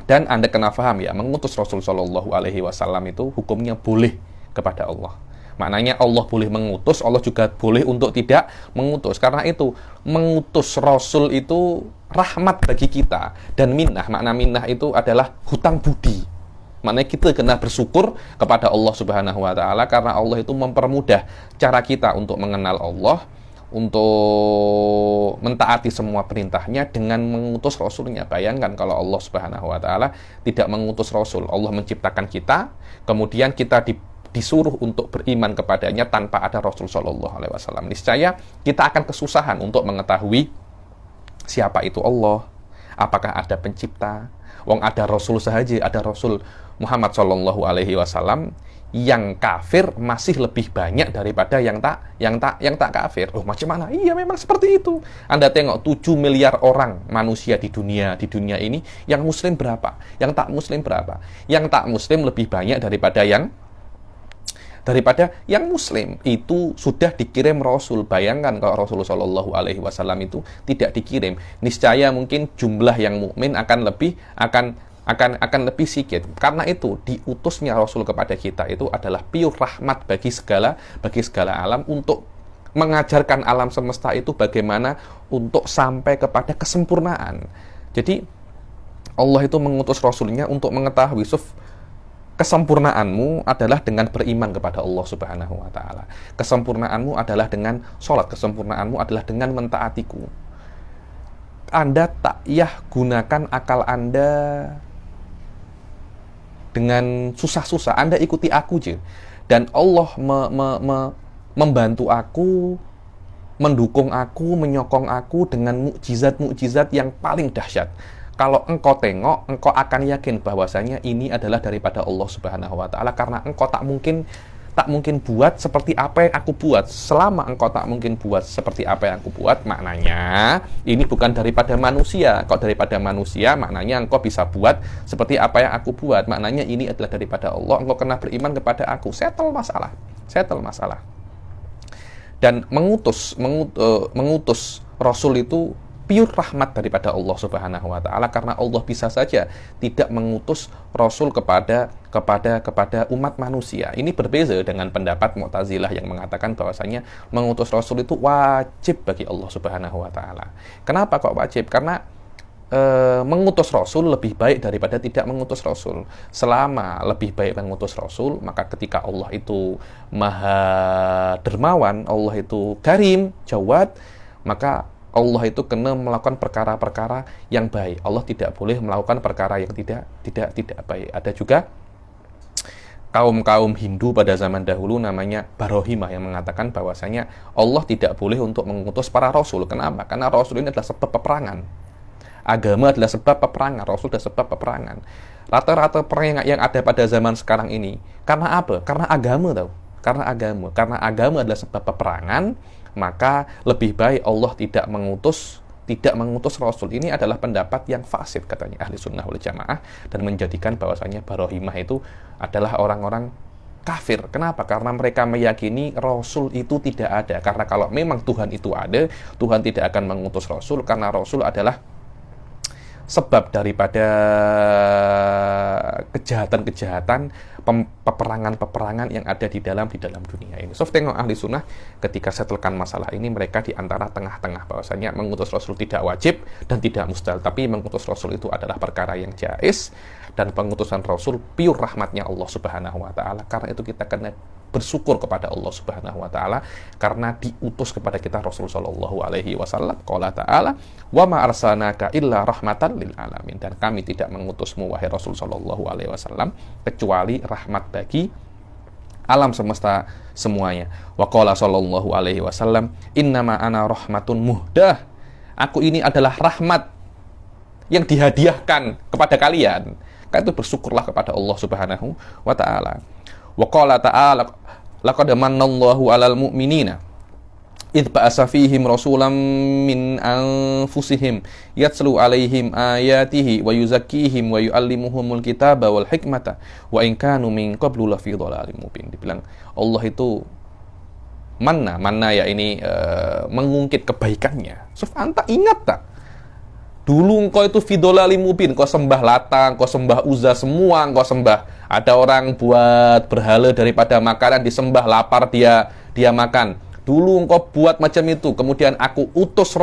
Dan Anda kena paham ya, mengutus Rasul Shallallahu Alaihi Wasallam itu hukumnya boleh kepada Allah. Maknanya Allah boleh mengutus, Allah juga boleh untuk tidak mengutus. Karena itu mengutus Rasul itu rahmat bagi kita. Dan minnah, makna minnah itu adalah hutang budi. Maknanya kita kena bersyukur kepada Allah Subhanahu Wa Taala karena Allah itu mempermudah cara kita untuk mengenal Allah, untuk mentaati semua perintahnya dengan mengutus Rasulnya. Bayangkan kalau Allah Subhanahu Wa Taala tidak mengutus Rasul, Allah menciptakan kita, kemudian kita disuruh untuk beriman kepadanya tanpa ada Rasul Shallallahu Alaihi Wasallam. Niscaya kita akan kesusahan untuk mengetahui siapa itu Allah, apakah ada pencipta. Wong ada Rasul saja, ada Rasul Muhammad Shallallahu Alaihi Wasallam, yang kafir masih lebih banyak daripada yang tak kafir. Oh, macam mana? Iya, memang seperti itu. Anda tengok 7 miliar orang manusia di dunia ini, yang muslim berapa? Yang tak muslim berapa? Yang tak muslim lebih banyak daripada yang muslim. Itu sudah dikirim Rasul. Bayangkan kalau Rasulullah Shallallahu Alaihi Wasallam itu tidak dikirim, niscaya mungkin jumlah yang mukmin akan lebih sedikit. Karena itu diutusnya Rasul kepada kita itu adalah pure rahmat bagi segala alam, untuk mengajarkan alam semesta itu bagaimana untuk sampai kepada kesempurnaan. Jadi Allah itu mengutus Rasulnya untuk mengetahui kesempurnaanmu adalah dengan beriman kepada Allah Subhanahu Wa Taala. Kesempurnaanmu adalah dengan sholat. Kesempurnaanmu adalah dengan mentaatiku. Anda tak gunakan akal Anda dengan susah-susah, Anda ikuti aku aja. Dan Allah membantu aku, mendukung aku, menyokong aku dengan mukjizat-mukjizat yang paling dahsyat. Kalau engkau tengok, engkau akan yakin bahwasanya ini adalah daripada Allah Subhanahu wa taala, karena engkau tak mungkin buat seperti apa yang aku buat. Selama engkau tak mungkin buat seperti apa yang aku buat, maknanya ini bukan daripada manusia. Kalau daripada manusia, maknanya engkau bisa buat seperti apa yang aku buat. Maknanya ini adalah daripada Allah. Engkau kena beriman kepada aku. Settle masalah. Dan mengutus Rasul itu pure rahmat daripada Allah Subhanahu wa taala, karena Allah bisa saja tidak mengutus Rasul kepada umat manusia. Ini berbeza dengan pendapat Mu'tazilah yang mengatakan bahwasanya mengutus Rasul itu wajib bagi Allah Subhanahu wa taala. Kenapa kok wajib? Karena mengutus Rasul lebih baik daripada tidak mengutus Rasul. Selama lebih baik mengutus Rasul, maka ketika Allah itu maha dermawan, Allah itu karim, jawad, maka Allah itu kena melakukan perkara-perkara yang baik. Allah tidak boleh melakukan perkara yang tidak baik. Ada juga kaum Hindu pada zaman dahulu namanya Barohimah yang mengatakan bahwasanya Allah tidak boleh untuk mengutus para rasul. Kenapa? Karena rasul ini adalah sebab peperangan. Agama adalah sebab peperangan, Rasul adalah sebab peperangan. Rata-rata perang yang ada pada zaman sekarang ini, karena apa? Karena agama, tahu? Karena agama adalah sebab peperangan, maka lebih baik Allah tidak mengutus Rasul. Ini adalah pendapat yang fasid, katanya Ahli Sunnah wal Jamaah, dan menjadikan bahwasanya Barohimah itu adalah orang-orang kafir. Kenapa? Karena mereka meyakini Rasul itu tidak ada. Karena kalau memang Tuhan itu ada, Tuhan tidak akan mengutus Rasul, karena Rasul adalah sebab daripada kejahatan-kejahatan, peperangan-peperangan yang ada di dalam dunia ini. So, tengok Ahli Sunnah ketika setelkan masalah ini, mereka di antara tengah-tengah bahwasanya mengutus Rasul tidak wajib dan tidak mustahil, tapi mengutus Rasul itu adalah perkara yang jaiz, dan pengutusan Rasul pure rahmatnya Allah Subhanahu wa taala. Karena itu kita kena bersyukur kepada Allah Subhanahu wa taala karena diutus kepada kita Rasul sallallahu alaihi wasallam. Qala ta'ala, "Wa ma arsalnaka illa rahmatan lil alamin." Dan kami tidak mengutusmu wahai Rasul sallallahu alaihi wasallam kecuali rahmat bagi alam semesta semuanya. Wa qala sallallahu alaihi wasallam, "Innama ana rahmatun muhdah." Aku ini adalah rahmat yang dihadiahkan kepada kalian. Karena itu bersyukurlah kepada Allah Subhanahu wa taala. Wa qala ta'ala, laqad manallahu 'alal mu'minina idh ba'atsa fihim rasulan min anfusihim yatslu 'alaihim ayatihi wa yuzakkihim wa yu'allimuhumul kitaba wal hikmata wa in kanu min qablu lafi dhalalin mubin. Dibilang Allah itu mana ya ini mengungkit kebaikannya. Anta ingat tak? Dulu engkau itu fidolali mubin, kau sembah Lata, kau sembah Uzza, semua engkau sembah. Ada orang buat berhala daripada makanan, disembah, lapar dia makan. Dulu engkau buat macam itu, kemudian aku utus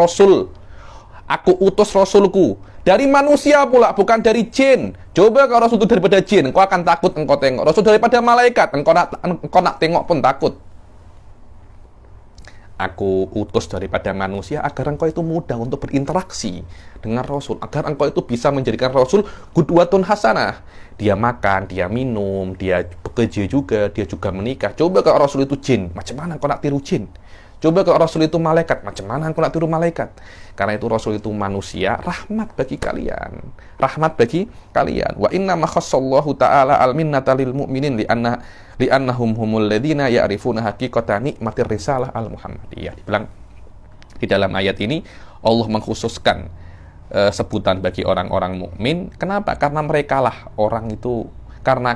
Rasulku dari manusia pula, bukan dari jin. Coba kalau Rasul itu daripada jin, engkau akan takut engkau tengok. Rasul daripada malaikat, engkau nak tengok pun takut. Aku utus daripada manusia agar engkau itu mudah untuk berinteraksi dengan Rasul, agar engkau itu bisa menjadikan Rasul qudwatun hasanah. Dia makan, dia minum, dia bekerja juga, dia juga menikah. Coba kalau Rasul itu jin, macam mana engkau nak tiru jin? Coba kalau Rasul itu malaikat, macam mana engkau nak tiru malaikat? Karena itu Rasul itu manusia, rahmat bagi kalian. Rahmat bagi kalian. Wa inna ma khassallahu ta'ala al-minnata lil mu'minin li'annahum humul ladzina ya'rifuna haqiqata nikmatir risalah al-muhammadiyah. Dibilang di dalam ayat ini Allah mengkhususkan sebutan bagi orang-orang mukmin. Kenapa? Karena merekalah orang itu karena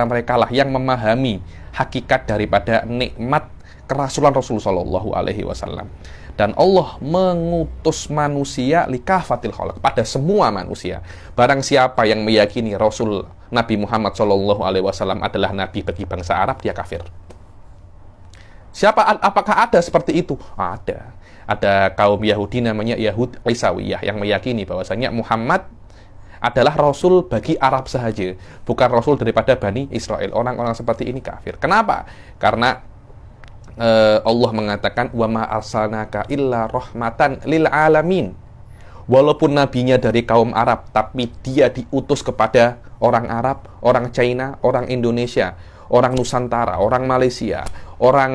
merekalah yang memahami hakikat daripada nikmat kerasulan Rasul sallallahu alaihi wasallam. Dan Allah mengutus manusia likafatil khalq, pada semua manusia. Barang siapa yang meyakini Rasul Nabi Muhammad sallallahu alaihi wasallam adalah nabi bagi bangsa Arab, dia kafir. Apakah ada seperti itu? Ada. Ada kaum Yahudi namanya Yahud Isawiyah yang meyakini bahwasanya Muhammad adalah Rasul bagi Arab sahaja, bukan Rasul daripada Bani Israel. Orang-orang seperti ini kafir. Kenapa? Karena Allah mengatakan wa ma arsalnaka illa rahmatan lil alamin. Walaupun nabinya dari kaum Arab, tapi dia diutus kepada orang Arab, orang China, orang Indonesia, orang Nusantara, orang Malaysia, orang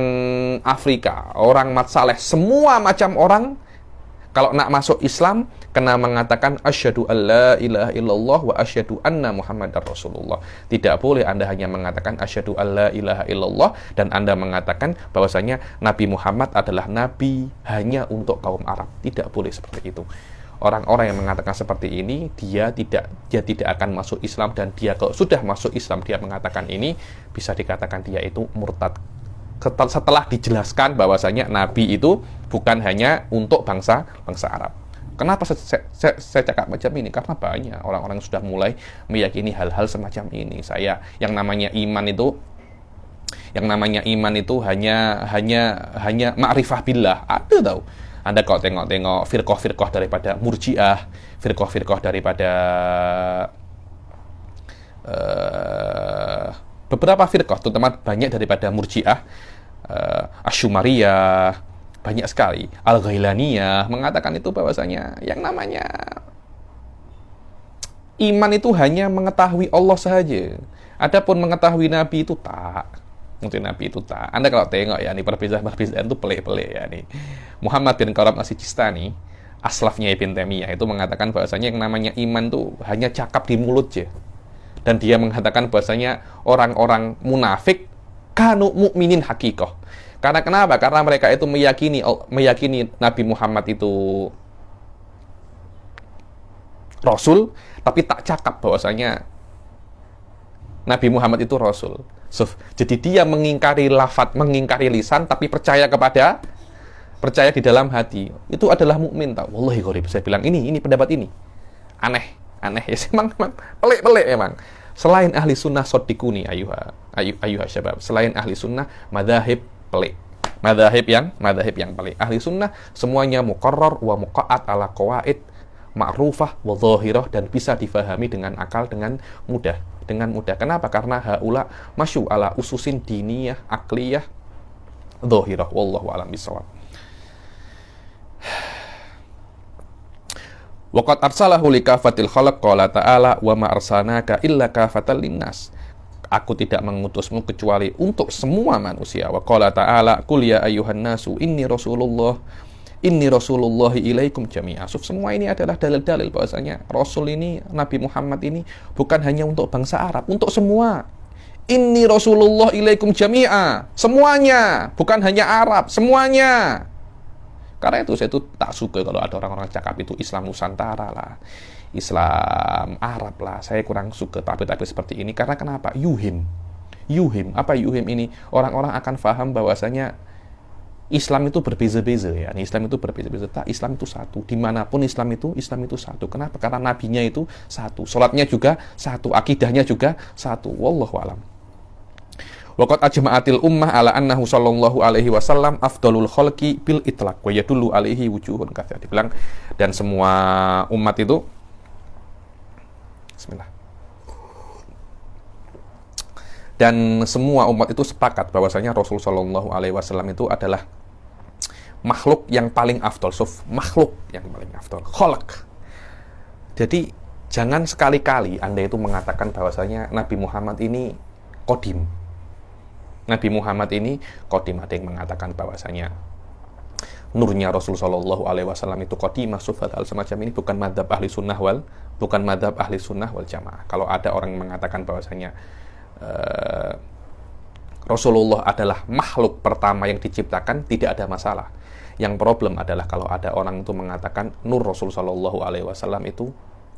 Afrika, orang Mat Saleh, semua macam orang. Kalau nak masuk Islam, kena mengatakan asyhadu alla ilaha illallah wa asyhadu anna Muhammadar Rasulullah. Tidak boleh Anda hanya mengatakan asyhadu alla ilaha illallah dan Anda mengatakan bahwasanya Nabi Muhammad adalah nabi hanya untuk kaum Arab. Tidak boleh seperti itu. Orang-orang yang mengatakan seperti ini, dia tidak akan masuk Islam, dan dia kalau sudah masuk Islam dia mengatakan ini, bisa dikatakan dia itu murtad. Setelah dijelaskan bahwasanya Nabi itu bukan hanya untuk bangsa Arab. Kenapa saya cakap macam ini? Karena banyak orang-orang yang sudah mulai meyakini hal-hal semacam ini. Yang namanya iman itu hanya ma'rifah billah. Ada tahu? Anda kalau tengok firqah-firqah daripada Murji'ah, firqah-firqah daripada beberapa firqah, terutama banyak daripada Murji'ah, Asy'ariyah, banyak sekali, Al-Ghailaniyah mengatakan itu bahwasanya yang namanya iman itu hanya mengetahui Allah saja. Adapun mengetahui Nabi itu tak. Mungkin Nabi itu tak. Anda kalau tengok ya, nih perbedaan itu pelik-pelik ya nih. Muhammad bin Qarab As-Sijistani, aslafnya Ibn Taimiyah, itu mengatakan bahwasanya yang namanya iman itu hanya cakap di mulut aja. Dan dia mengatakan bahwasanya orang-orang munafik kanu mukminin hakikoh. Karena kenapa? Karena mereka itu meyakini Nabi Muhammad itu Rasul, tapi tak cakap bahwasanya Nabi Muhammad itu Rasul. Jadi dia mengingkari lafaz, mengingkari lisan, tapi percaya di dalam hati. Itu adalah mukmin, tau. Wallahi gharib. Saya bilang ini pendapat ini aneh ya. Memang pelik memang. Selain ahli sunnah sodikuni ayuha syabab. Selain ahli sunnah, madhahib pelik. Madhahib yang pelik. Ahli sunnah semuanya muqarrar wa muqa'at ala qawaid ma'rufah wa zahirah, dan bisa difahami dengan akal dengan mudah. Kenapa? Karena haula masyu ala ususin diniyah, akliyah, zahirah. Wallahu a'lam bishawab. Wa qad arsalahu likafatil khalq, qala ta'ala wa ma arsalnaka illa kafatal linnas. Aku tidak mengutusmu kecuali untuk semua manusia. Wa qala ta'ala qul ya ayyuhan nasu inni rasulullahi ilaikum jami'a. Semua ini adalah dalil-dalil bahwasanya Rasul ini, Nabi Muhammad ini bukan hanya untuk bangsa Arab, untuk semua. Inni rasulullah ilaikum jami'a. Semuanya, bukan hanya Arab, semuanya. Karena itu saya itu tak suka kalau ada orang-orang cakap itu Islam Nusantara lah, Islam Arab lah. Saya kurang suka tapi seperti ini. Karena kenapa? Yuhim. Apa yuhim ini? Orang-orang akan paham bahwasanya Islam itu berbeza-beza ya. Islam itu berbeza-beza. Tak, Islam itu satu. Dimanapun Islam itu satu. Kenapa? Karena nabinya itu satu. Salatnya juga satu. Akidahnya juga satu. Wallahu a'lam. Waqad ajma'atil ummah ala annahu sallallahu alaihi wasallam afdalul khalqi bil itlaq wa yadullu alaihi wujuhun katsir. Dibilang dan semua umat itu bismillah. Dan semua umat itu sepakat bahwasanya Rasul sallallahu alaihi wasallam itu adalah makhluk yang paling afdal. Makhluk yang paling afdal. Khalq. Jadi jangan sekali-kali Anda itu mengatakan bahwasanya Nabi Muhammad ini qadim. Nabi Muhammad ini qadim. Ada yang mengatakan bahwasanya nurnya Rasul sallallahu alaihi wasallam itu qadimah, sufat hal semacam ini bukan madhab ahli sunnah wal jamaah. Kalau ada orang yang mengatakan bahwasanya Rasulullah adalah makhluk pertama yang diciptakan, tidak ada masalah. Yang problem adalah kalau ada orang itu mengatakan nur Rasul sallallahu alaihi wasallam itu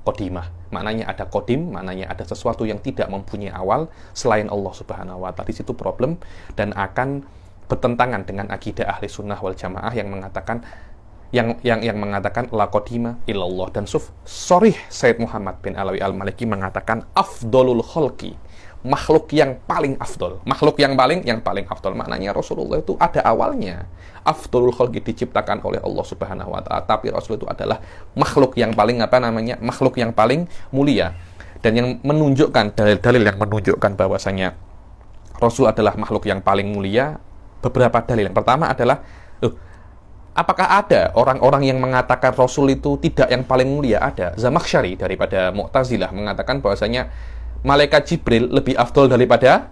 qadimah. Maknanya ada qadim, maknanya ada sesuatu yang tidak mempunyai awal selain Allah Subhanahu wa taala. Di situ problem dan akan bertentangan dengan akidah ahli sunnah wal jamaah yang mengatakan mengatakan la qadima illallah. Dan sorry Sayyid Muhammad bin Alawi al-Maliki mengatakan afdolul khalqi, makhluk yang paling afdol, makhluk yang paling afdol. Maknanya Rasulullah itu ada awalnya. Afdolul khalqi diciptakan oleh Allah Subhanahu wa taala, tapi Rasul itu adalah makhluk yang paling makhluk yang paling mulia. Dan yang menunjukkan dalil-dalil yang menunjukkan bahwasanya Rasul adalah makhluk yang paling mulia, beberapa dalil. Yang pertama adalah Apakah ada orang-orang yang mengatakan Rasul itu tidak yang paling mulia? Ada. Zamakhsyari daripada Mu'tazilah mengatakan bahwasanya malaikat Jibril lebih afdol daripada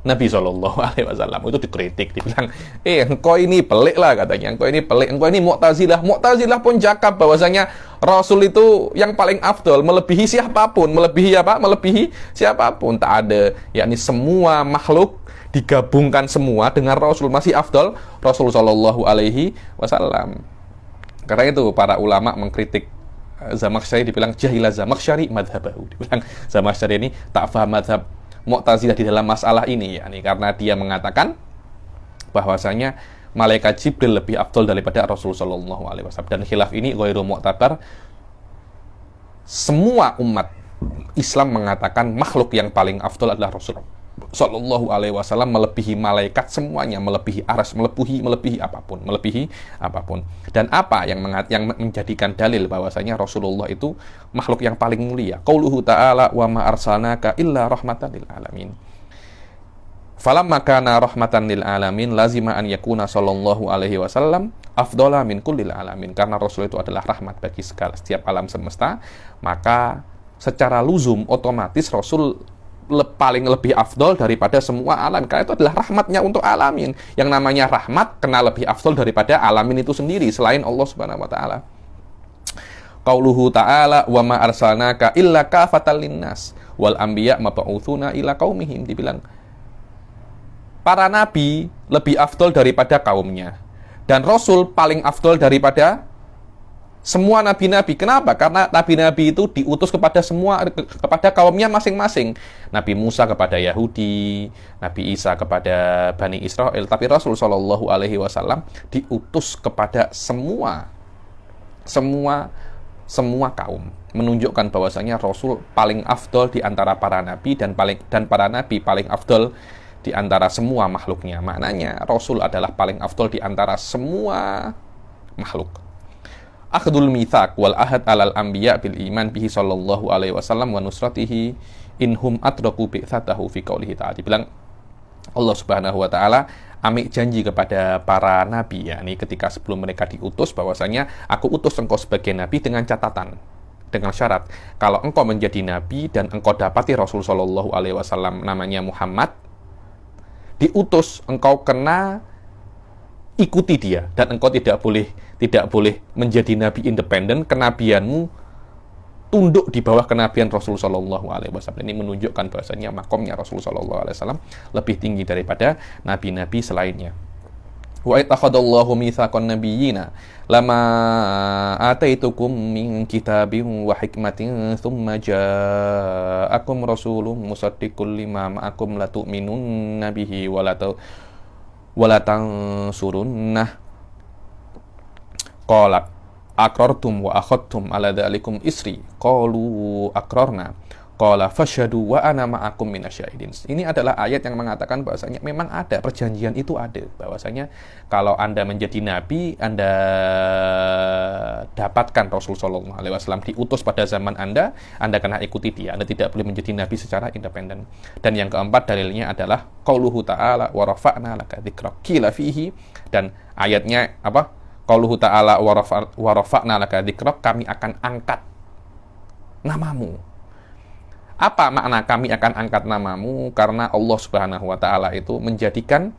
Nabi Shallallahu Alaihi Wasallam. Itu dikritik, dibilang, engkau ini pelik lah katanya, engkau ini pelik, engkau ini Mu'tazilah. Mu'tazilah pun cakap bahwasanya Rasul itu yang paling afdol, melebihi siapapun, melebihi apa? Melebihi siapapun. Tak ada, yakni semua makhluk digabungkan semua dengan Rasul masih afdol Rasul Shallallahu Alaihi Wasallam. Karena itu para ulama mengkritik Zamakhsyari, dibilang jahilah Zamakhsyari madhabahu, dibilang Zamakhsyari ini tak faham madhab Mu'tazilah di dalam masalah ini, yakni karena dia mengatakan bahwasanya malaikat Jibril lebih afdol daripada Rasul Shallallahu Alaihi Wasallam, dan khilaf ini ghairu mu'tabar. Semua umat Islam mengatakan makhluk yang paling afdol adalah Rasul Sallallahu Alaihi Wasallam, melebihi malaikat semuanya, melebihi aras, melebihi apapun. Dan apa yang menjadikan dalil bahwasanya Rasulullah itu makhluk yang paling mulia? Qauluhu ta'ala wa ma arsalnaka illa rahmatan lil alamin. Falamma kana rahmatan lil alamin lazima an yakuna sallallahu alaihi wasallam afdhala min kullil alamin. Karena Rasul itu adalah rahmat bagi setiap alam semesta, maka secara luzum otomatis Rasul paling lebih afdol daripada semua alam, karena itu adalah rahmatnya untuk alamin. Yang namanya rahmat kena lebih afdol daripada alamin itu sendiri selain Allah Subhanahu wa taala. Qauluhu ta'ala wa ma arsalnaka illa kafatan linnas wal anbiya mab'utsuna ila qaumihim. Dibilang para nabi lebih afdol daripada kaumnya, dan Rasul paling afdol daripada semua nabi-nabi. Kenapa? Karena nabi-nabi itu diutus kepada kepada kaumnya masing-masing. Nabi Musa kepada Yahudi, Nabi Isa kepada Bani Israel, tapi Rasul Shallallahu Alaihi Wasallam diutus kepada semua kaum, menunjukkan bahwasanya Rasul paling afdol di antara para nabi, dan para nabi paling afdol di antara semua makhluknya. Maknanya Rasul adalah paling afdol di antara semua makhluk. Akhdul mitsaq wal ahad alal anbiya bil iman bihi sallallahu alaihi wasallam wa nusratihi inhum adraku bi'tsatahu fi qaulihi ta'ala. Dibilang Allah Subhanahu wa taala ambil janji kepada para nabi, yakni ketika sebelum mereka diutus, bahwasanya aku utus engkau sebagai nabi dengan catatan, dengan syarat kalau engkau menjadi nabi dan engkau dapati Rasul sallallahu alaihi wasallam namanya Muhammad diutus, engkau kena ikuti dia, dan engkau tidak boleh menjadi nabi independen. Kenabianmu tunduk di bawah kenabian Rasul Shallallahu Alaihi Wasallam. Ini menunjukkan bahwasanya makomnya Rasul Shallallahu Alaihi Wasallam lebih tinggi daripada nabi-nabi selainnya. Wa ittakhadallahu mitsaqan nabiyyina lama ataitukum min kitabin wa hikmatin thumma ja'akum rasulun musaddiqul lima ma'akum la tu'minunna bihi wala tansurunnah qalat aqrartum wa akhadtum ala dzalikum isri qalu aqrarna qala fashhadu wa ana ma'akum minasyahidin. Ini adalah ayat yang mengatakan bahwasanya memang ada perjanjian, itu ada, bahwasanya kalau Anda menjadi nabi, Anda dapatkan Rasul sallallahu alaihi wasallam diutus pada zaman Anda kena ikuti dia. Anda tidak boleh menjadi nabi secara independen. Dan yang keempat dalilnya adalah qauluhu ta'ala wa rafa'na laka dzikrak qila fihi, dan ayatnya apa? Qauluhu ta'ala wa rafa'na laka dzikrak, kami akan angkat namamu. Apa makna kami akan angkat namamu? Karena Allah Subhanahu wa taala itu menjadikan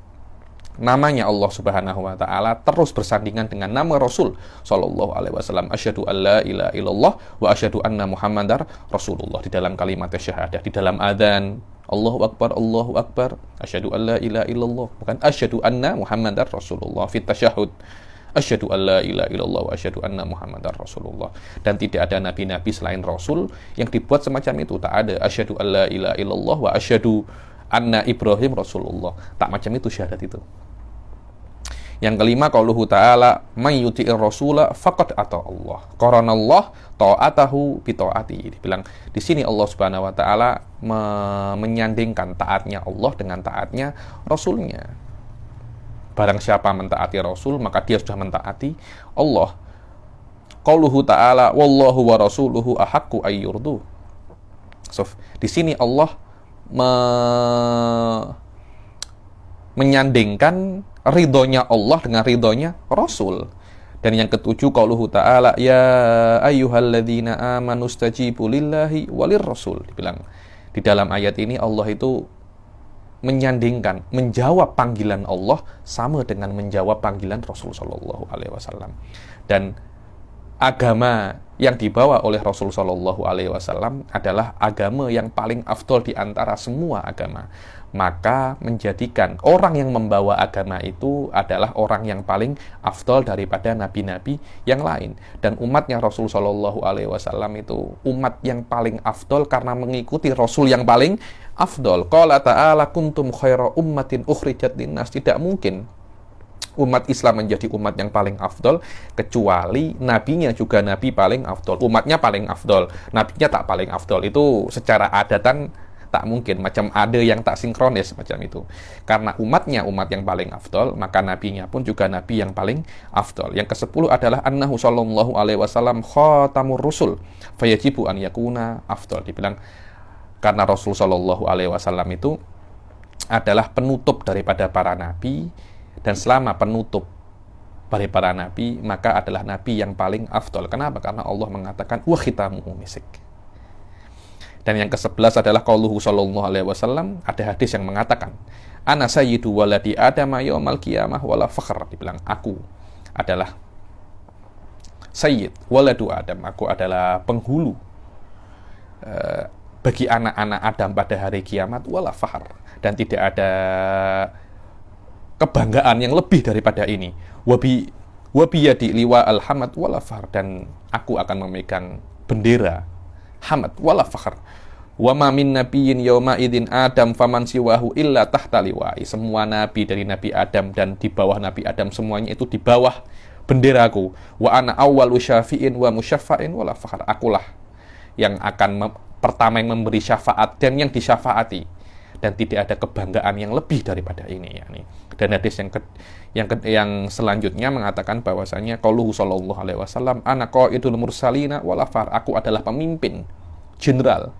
namanya Allah Subhanahu wa taala terus bersandingan dengan nama Rasul sallallahu alaihi wasallam. Asyhadu alla ilaha illallah wa asyhadu anna Muhammadar Rasulullah, di dalam kalimat syahadah, di dalam adzan Allahu akbar, asyhadu alla ilaha illallah, bukan asyhadu anna Muhammadar Rasulullah. Fit tasyahud asyhadu alla ilaha illallah wa asyhadu anna Muhammadar Rasulullah. Dan tidak ada nabi-nabi selain Rasul yang dibuat semacam itu. Tak ada asyhadu alla ilaha illallah wa asyhadu anna Ibrahim Rasulullah. Tak macam itu syahadat itu. Yang kelima, qauluhu ta'ala may yuti'ir rasula faqad ata Allah. Qaranallah ta'atahu bi ta'atihi. Dibilang di sini Allah Subhanahu wa taala menyandingkan taatnya Allah dengan taatnya Rasulnya. Barang siapa mentaati Rasul, maka dia sudah mentaati Allah. Qauluhu ta'ala wallahu wa rasuluhu ahaqqu ayyurdu. So, di sini Allah menyandingkan ridhonya Allah dengan ridhonya Rasul. Dan yang ketujuh, qauluhu ta'ala, ya ayyuhalladzina amanu stajibu lillahi walir rasul. Dibilang di dalam ayat ini Allah itu menyandingkan, menjawab panggilan Allah sama dengan menjawab panggilan Rasul sallallahu alaihi wasallam. Dan agama yang dibawa oleh Rasul sallallahu alaihi wasallam adalah agama yang paling afdol di antara semua agama. Maka menjadikan orang yang membawa agama itu adalah orang yang paling afdol daripada nabi-nabi yang lain. Dan umatnya Rasul sallallahu alaihi wasallam itu umat yang paling afdol karena mengikuti Rasul yang paling afdol. Qala ta'ala kuntum khaira ummatin ukhrijat linnas. Tidak mungkin umat Islam menjadi umat yang paling afdol kecuali nabinya juga nabi paling afdol. Umatnya paling afdol, nabinya tak paling afdol. Itu secara adatan tak mungkin, macam ada yang tak sinkronis macam itu. Karena umatnya umat yang paling afdol, maka nabinya pun juga nabi yang paling afdol. Yang ke-10 adalah annahu sallallahu alaihi wasallam khatamur rusul fayajibu an yakuna afdol. Dibilang karena Rasul sallallahu alaihi wasallam itu adalah penutup daripada para nabi, dan selama penutup dari para nabi, maka adalah nabi yang paling afdol. Kenapa? Karena Allah mengatakan wa khitamuhu misik. Dan yang ke-11 adalah qauluhu sallallahu alaihi wasallam, ada hadis yang mengatakan ana sayyidu waladi adam yaumal qiyamah wala fakhr. Dibilang aku adalah sayyid waladu adam, aku adalah penghulu bagi anak-anak Adam pada hari kiamat wala fakhr, dan tidak ada kebanggaan yang lebih daripada ini. Wabi yadi liwa al-hamad wala fakhr, dan aku akan memegang bendera hamad wala fakhr. Wa ma min nabiyyin yauma idzin adam faman siwahu illa tahta liwa'i. Semua nabi dari Nabi Adam dan di bawah Nabi Adam semuanya itu di bawah benderaku. Wa ana awwalu syafi'in wa musyaffa'in wala fakhr. Akulah yang akan pertama yang memberi syafaat dan yang disyafaati, dan tidak ada kebanggaan yang lebih daripada ini, yakni. Dan hadis yang selanjutnya mengatakan bahwasanya qauluhu sallallahu alaihi wasallam ana qaidul mursalina wala fakhr. Aku adalah pemimpin jenderal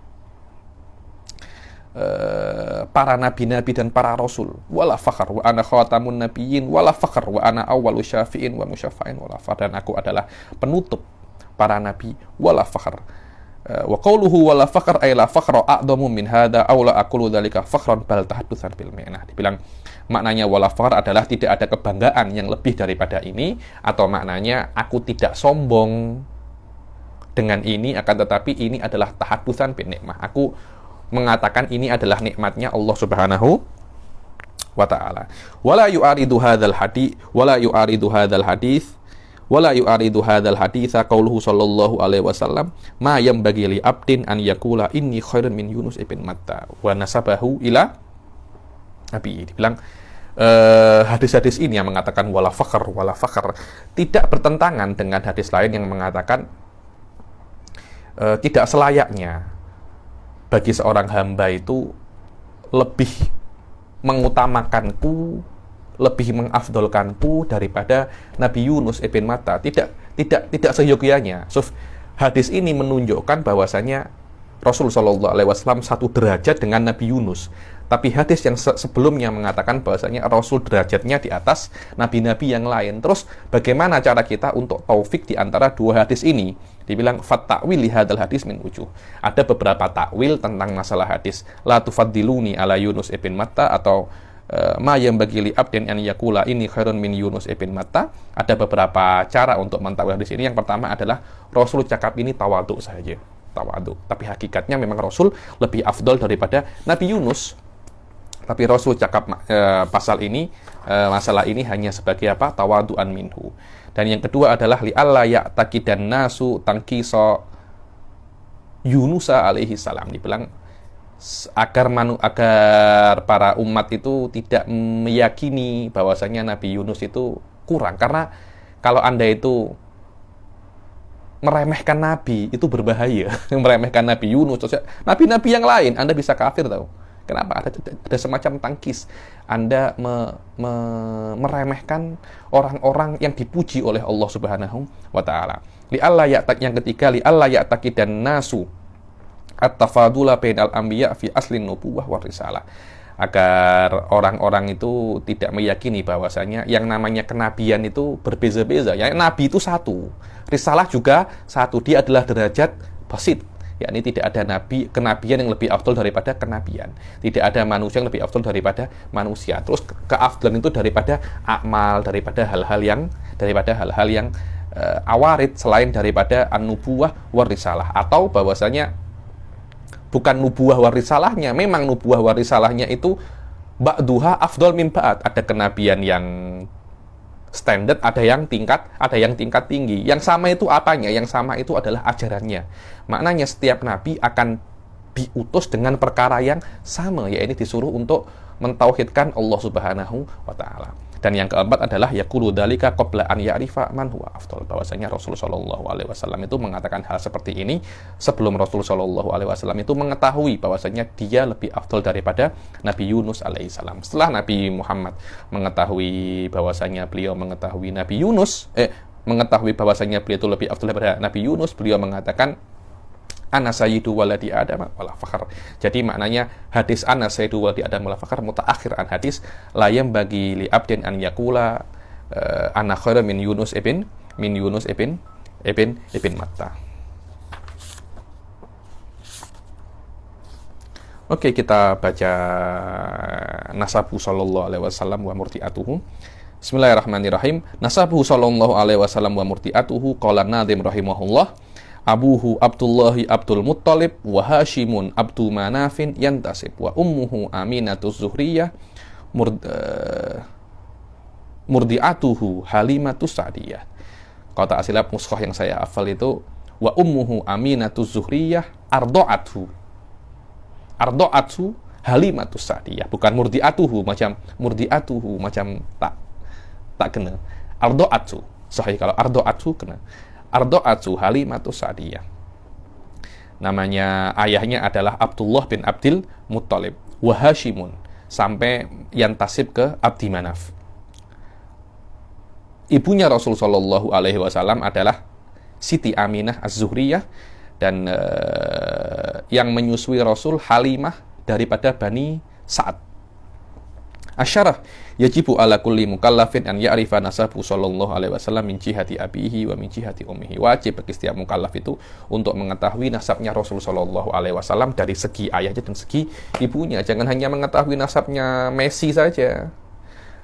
para nabi-nabi dan para rasul wala fakhr. Wa ana khatamun nabiyyin wala fakhr. Wa ana awwalu syafi'in wa musyaffa'in wala fakhr. Dan aku adalah penutup para nabi wala fakhr. Wa qawluhu wala fakhr ay la fakhra a'dhamu min hadha aw la aqulu dzalika fakhran bal tahaddutsan bil mi'nah. Dibilang maknanya wala fakhr adalah tidak ada kebanggaan yang lebih daripada ini, atau maknanya aku tidak sombong dengan ini, akan tetapi ini adalah tahaddutsan bil nikmah. Aku mengatakan ini adalah nikmatnya Allah Subhanahu wa ta'ala. Wala yu'aridu hadzal hadits wala yu'aridu hadzal haditsa qauluhu sallallahu alaihi wasallam ma yanbaghi li abdin an yaqula inni khairun min Yunus ibn Matta wa nasabahu ila Nabi. Dibilang hadis-hadis ini yang mengatakan wala fakhr tidak bertentangan dengan hadis lain yang mengatakan tidak selayaknya bagi seorang hamba itu lebih mengutamakanku, lebih mengafdolkanku daripada Nabi Yunus ibn Matta. Tidak seyogianya. So, hadis ini menunjukkan bahwasanya Rasul sallallahu alaihi wasallam satu derajat dengan Nabi Yunus. Tapi hadis yang sebelumnya mengatakan bahwasanya Rasul derajatnya di atas nabi-nabi yang lain. Terus bagaimana cara kita untuk taufik di antara dua hadis ini? Dibilang fat ta'wil li hadzal hadis min wujuh. Ada beberapa takwil tentang masalah hadis la tufaddiluni ala Yunus ibn Matta, atau ma yanbaghi li abdin an yaqula inni khairun min Yunus ibn Matta. Ada beberapa cara untuk mentakwil hadis ini. Yang pertama adalah Rasul cakap ini tawadhu saja, tawadhu. Tapi hakikatnya memang Rasul lebih afdol daripada Nabi Yunus. Tapi Rasul cakap masalah ini hanya sebagai apa? Tawadu'an minhu. Dan yang kedua adalah li alla ya'taqidan nasu tanqisa Yunusa alaihi salam. Dibilang agar para umat itu tidak meyakini bahwasanya Nabi Yunus itu kurang. Karena kalau Anda itu meremehkan Nabi, itu berbahaya. Meremehkan Nabi Yunus, nabi-nabi yang lain, Anda bisa kafir tahu. Kenapa? Ada semacam tangkis. Anda meremehkan orang-orang yang dipuji oleh Allah Subhanahu wa ta'ala. Yang ketiga, li'alla ya'taqidan nasu at-tafadula bainal anbiya fi aslin nubuwah wa risalah. agar orang-orang itu tidak meyakini bahwasanya yang namanya kenabian itu berbeza-beza. Ya, nabi itu satu, risalah juga satu, dia adalah derajat basit, yakni tidak ada nabi kenabian yang lebih afdal daripada kenabian, tidak ada manusia yang lebih afdal daripada manusia. Terus keafdalan itu daripada amal, daripada hal-hal yang awarid selain daripada an-nubuwah war risalah, atau bahwasanya bukan nubuah war risalahnya, memang nubuah war risalahnya itu ba'duha afdal min ba'd. Ada kenabian yang standar, ada yang tingkat tinggi. Yang sama itu apanya? Yang sama itu adalah ajarannya. Maknanya setiap nabi akan diutus dengan perkara yang sama, yaitu disuruh untuk mentauhidkan Allah Subhanahu wa taala. Dan yang keempat adalah yaqulu dzalika qabla an ya'rifa man huwa afdal. Bahwasanya Rasul sallallahu alaihi wasallam itu mengatakan hal seperti ini sebelum Rasul sallallahu alaihi wasallam itu mengetahui bahwasanya dia lebih afdal daripada Nabi Yunus alaihissalam. Setelah Nabi Muhammad mengetahui bahwasanya beliau mengetahui Nabi Yunus mengetahui bahwasanya beliau itu lebih afdal daripada Nabi Yunus, beliau mengatakan ana sayyidu waladi adam wala fakhr. Jadi maknanya hadis ana sayyidu waladi adam wala fakhr mutaakhir an hadis la bagi li abdin an yaqula ana khairu min Yunus ibn Matta. Oke, kita baca nasabu sallallahu alaihi wasallam wa murti'atuhu. Bismillahirrahmanirrahim. Nasabu sallallahu alaihi wasallam wa murti'atuhu qala Nadhim rahimahullah. Abuhu Abdullahi Abdul Muttalib wa Hashimun Abdu Manafin yantasib wa ummuhu Aminatus Zuhriyah murdi'atuhu Halimatus Sa'diyah. Kalau tak silap mushaf yang saya hafal itu wa ummuhu Aminatus Zuhriyah ardo'athu Halimatus Sa'diyah, bukan murdi'atuhu macam tak kena. Ardo'athu sahih, kalau ardo'athu kena. Ardo'athu Halimatus Sa'diyah. Namanya ayahnya adalah Abdullah bin Abdul Muttalib wa Hashimun, sampai yantasib ke Abdi Manaf. Ibunya Rasul sallallahu alaihi wasallam adalah Siti Aminah Az-Zuhriyah, dan yang menyusui Rasul Halimah daripada Bani Sa'ad. Asyarah yajibu ala kulli mukallafin an ya'rifa nasabu sallallahu alaihi wasallam min jihati abihi wa min jihati ummihi. Wajib bagi setiap mukallaf itu untuk mengetahui nasabnya Rasul sallallahu alaihi wasallam dari segi ayahnya dan segi ibunya. Jangan hanya mengetahui nasabnya Messi saja,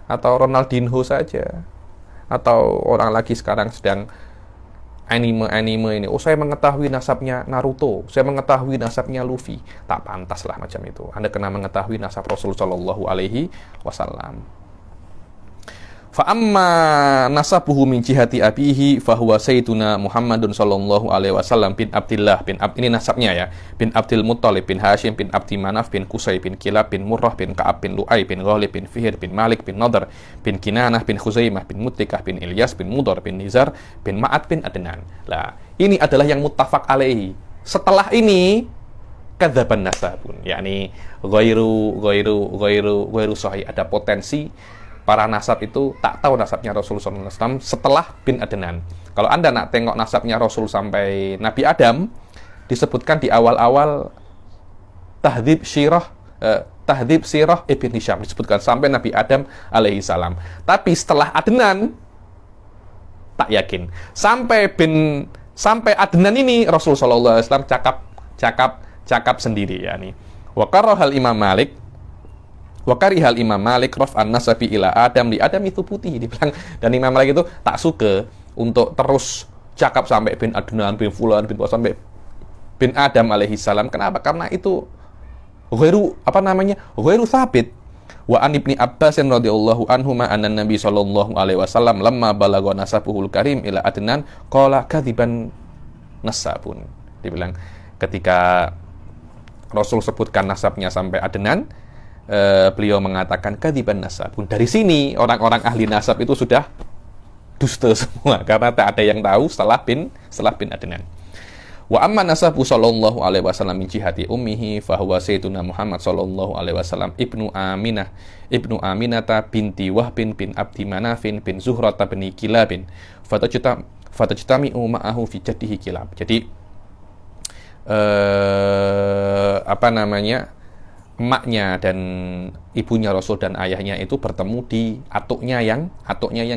atau Ronaldinho saja, atau orang lagi sekarang sedang anime ini. Oh, saya mengetahui nasabnya Naruto, saya mengetahui nasabnya Luffy. Tak pantas lah macam itu. Anda kena mengetahui nasab Rasul sallallahu alaihi wasallam. Fa amma nasabuhu min jihati abihi fa huwa sayyiduna Muhammadun sallallahu alaihi wasallam bin Abdillah ini nasabnya ya, bin Abdul Muttalib bin Hashim bin Abdi Manaf bin Qusay bin Kilab bin Murrah bin Ka'ab bin Lu'ay bin Ghalib bin Fihr bin Malik bin Nadr bin Kinanah bin Khuzaimah bin Mutikah bin Ilyas bin Mudar bin Nizar bin Ma'ad bin Adnan. Lah, ini adalah yang muttafaq alaihi. Setelah ini kadzaban nasabun, yakni ghairu sahih, ada potensi para nasab itu tak tahu nasabnya Rasul SAW setelah bin Adnan. Kalau Anda nak tengok nasabnya Rasul sampai Nabi Adam, disebutkan di awal-awal Tahdzib Sirah Ibn Hisham, disebutkan sampai Nabi Adam alaihi salam. Tapi setelah Adnan, tak yakin. Sampai Adnan ini Rasul SAW cakap sendiri, yakni wa qarahal Imam Malik wa karihal Imam Malik raf'an nasabi ila Adam, di Adam itu putih dibilang, dan Imam Malik itu tak suka untuk terus cakap sampai bin Adnan bin Fulan bin sampai bin Adam alaihi salam. Kenapa? Karena itu ghairu sabit. Wa an Ibni Abbas radhiyallahu anhuma anna Nabi sallallahu alaihi wasallam lamma balagha nasabuhul karim ila Adnan qala kadziban nasabun. Dibilang ketika Rasul sebutkan nasabnya sampai Adnan, beliau mengatakan kadziban nasabun. Dari sini orang-orang ahli nasab itu sudah dusta semua, karena tak ada yang tahu setelah bin Adnan. Wa amma nasabu sallallahu alaihi wasallam min jihati ummihi fa huwa sayyiduna Muhammad sallallahu alaihi wasallam ibnu Aminata binti Wahbin bin Abdi Manafin bin Zuhrata bin Kilabin fatajtami'u ma'ahu fi jaddihi Kilab. Jadi emaknya dan ibunya Rasul dan ayahnya itu bertemu di atuknya yang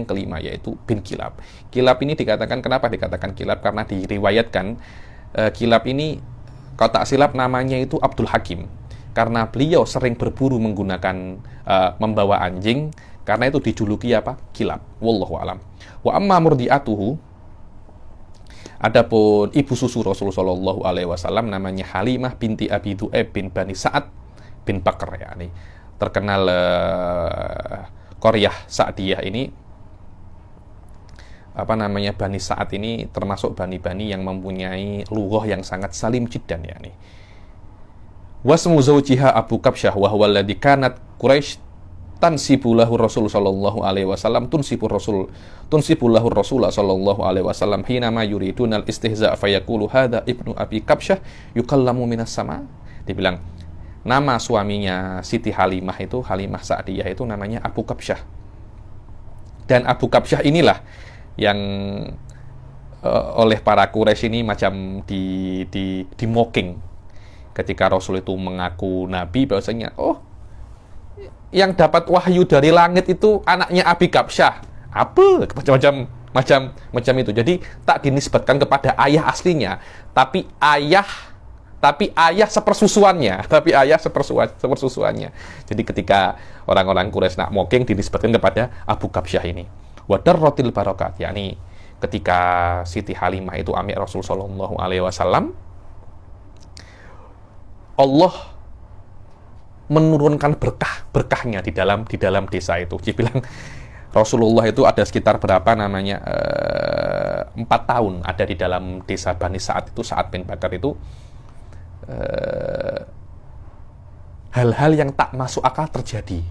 kelima, yaitu bin Kilab. Kilab ini dikatakan, kenapa dikatakan Kilab? Karena diriwayatkan Kilab ini, kalau tak silap namanya itu Abdul Hakim, karena beliau sering berburu menggunakan membawa anjing, karena itu dijuluki apa? Kilab. Wallahu alam. Wa amma murdiatuhu, adapun ibu susu Rasul sallallahu alaihi wasallam namanya Halimah binti Abi Du'aib bin Bani Sa'ad bin Bakr, ya, ini terkenal Qaryah Sa'diyah ini, apa namanya, Bani Sa'ad ini termasuk bani-bani yang mempunyai lughah yang sangat salim jiddan, ya, nih. Wasmu zawjiha Abu Kabsyah wa huwa alladhi kanat Quraisy tansibu lahu Rasul sallallahu alaihi wasallam tunsibu lahu Rasul sallallahu alaihi wasallam hina ma yuriduna al-istihza' fayaqulu hadza ibnu Abi Kabsyah yukallamu minas sama. Dibilang nama suaminya Siti Halimah itu, Halimah Sa'diyah itu namanya Abu Kabsyah. Dan Abu Kabsyah inilah yang oleh para Quraisy ini macam di mocking ketika Rasul itu mengaku nabi, bahwasanya yang dapat wahyu dari langit itu anaknya Abi Kabsyah. Apa? Macam itu. Jadi tak dinisbatkan kepada ayah aslinya, tapi ayah sepersusuannya. Jadi ketika orang-orang Quraisy nak mocking, dinisbatkan kepada Abu Kabsyah ini. Wadarrotil barokat, yakni ketika Siti Halimah itu amik Rasul sallallahu alaihi wasallam, Allah menurunkan berkahnya di dalam desa itu. Dia bilang Rasulullah itu ada sekitar berapa namanya 4 tahun ada di dalam desa Bani Sa'ad itu, Sa'ad bin Bakar itu. Hal-hal yang tak masuk akal terjadi.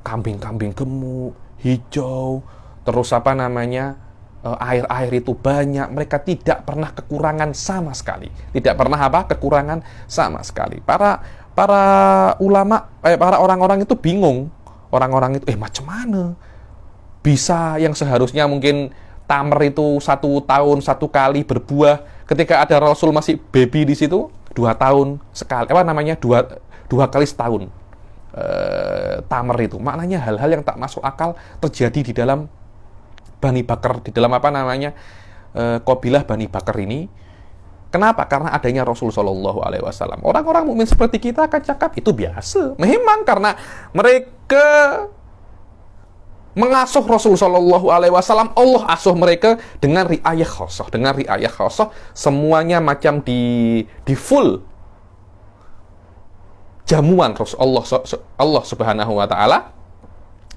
Kambing-kambing gemuk, hijau, terus apa namanya, air-air itu banyak. Mereka tidak pernah kekurangan sama sekali. Tidak pernah kekurangan sama sekali. Para ulama, para orang-orang itu bingung. Orang-orang itu, macam mana bisa yang seharusnya mungkin tamer itu 1 tahun 1 kali berbuah, ketika ada Rasul masih baby di situ 2 tahun sekali, dua kali setahun tamer itu. Maknanya hal-hal yang tak masuk akal terjadi di dalam Bani Bakar, di dalam apa namanya kabilah Bani Bakar ini. Kenapa? Karena adanya Rasul sallallahu alaihi wasallam. Orang-orang mukmin seperti kita akan cakap itu biasa. Memang karena mereka mengasuh Rasul sallallahu alaihi wasallam, Allah asuh mereka dengan riayah khassah, semuanya macam di full jamuan Allah Subhanahu wa taala,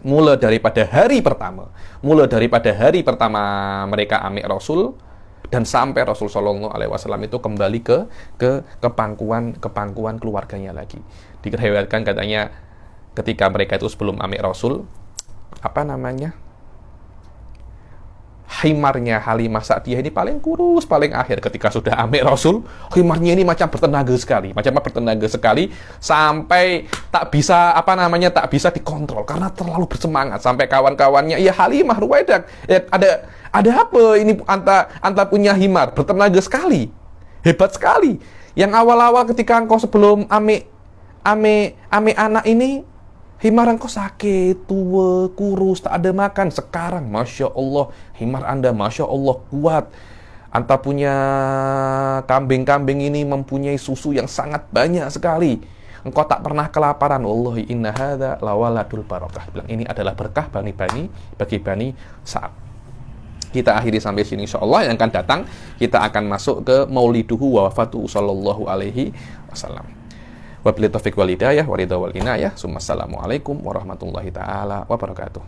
mulai daripada hari pertama mereka amik Rasul dan sampai Rasul sallallahu alaihi wasallam itu kembali ke pangkuan keluarganya lagi. Diriwayatkan katanya ketika mereka itu sebelum amik Rasul, apa namanya, himarnya Halimah Sa'diyah ini paling kurus, paling akhir. Ketika sudah amik Rasul, himarnya ini macam bertenaga sekali, sampai tak bisa dikontrol karena terlalu bersemangat. Sampai kawan-kawannya, ya Halimah, Ruwaidah, ada apa ini, anta punya himar bertenaga sekali, hebat sekali. Yang awal-awal ketika engkau sebelum amik anak ini, himar engkau sakit, tua, kurus, tak ada makan. Sekarang, Masya Allah, himar anda, Masya Allah, kuat. Anda punya kambing-kambing ini mempunyai susu yang sangat banyak sekali. Engkau tak pernah kelaparan. Wallahi inna hadza lawaladul barakah. Bilang ini adalah berkah bagi Bani Sa'ad. Kita akhiri sampai sini, insyaallah. Yang akan datang kita akan masuk ke mauliduhu wa wafatuhu sallallahu alaihi wasallam. Wabillahi taufiq wal hidayah wa ridha wal inayah. Assalamualaikum warahmatullahi taala wabarakatuh.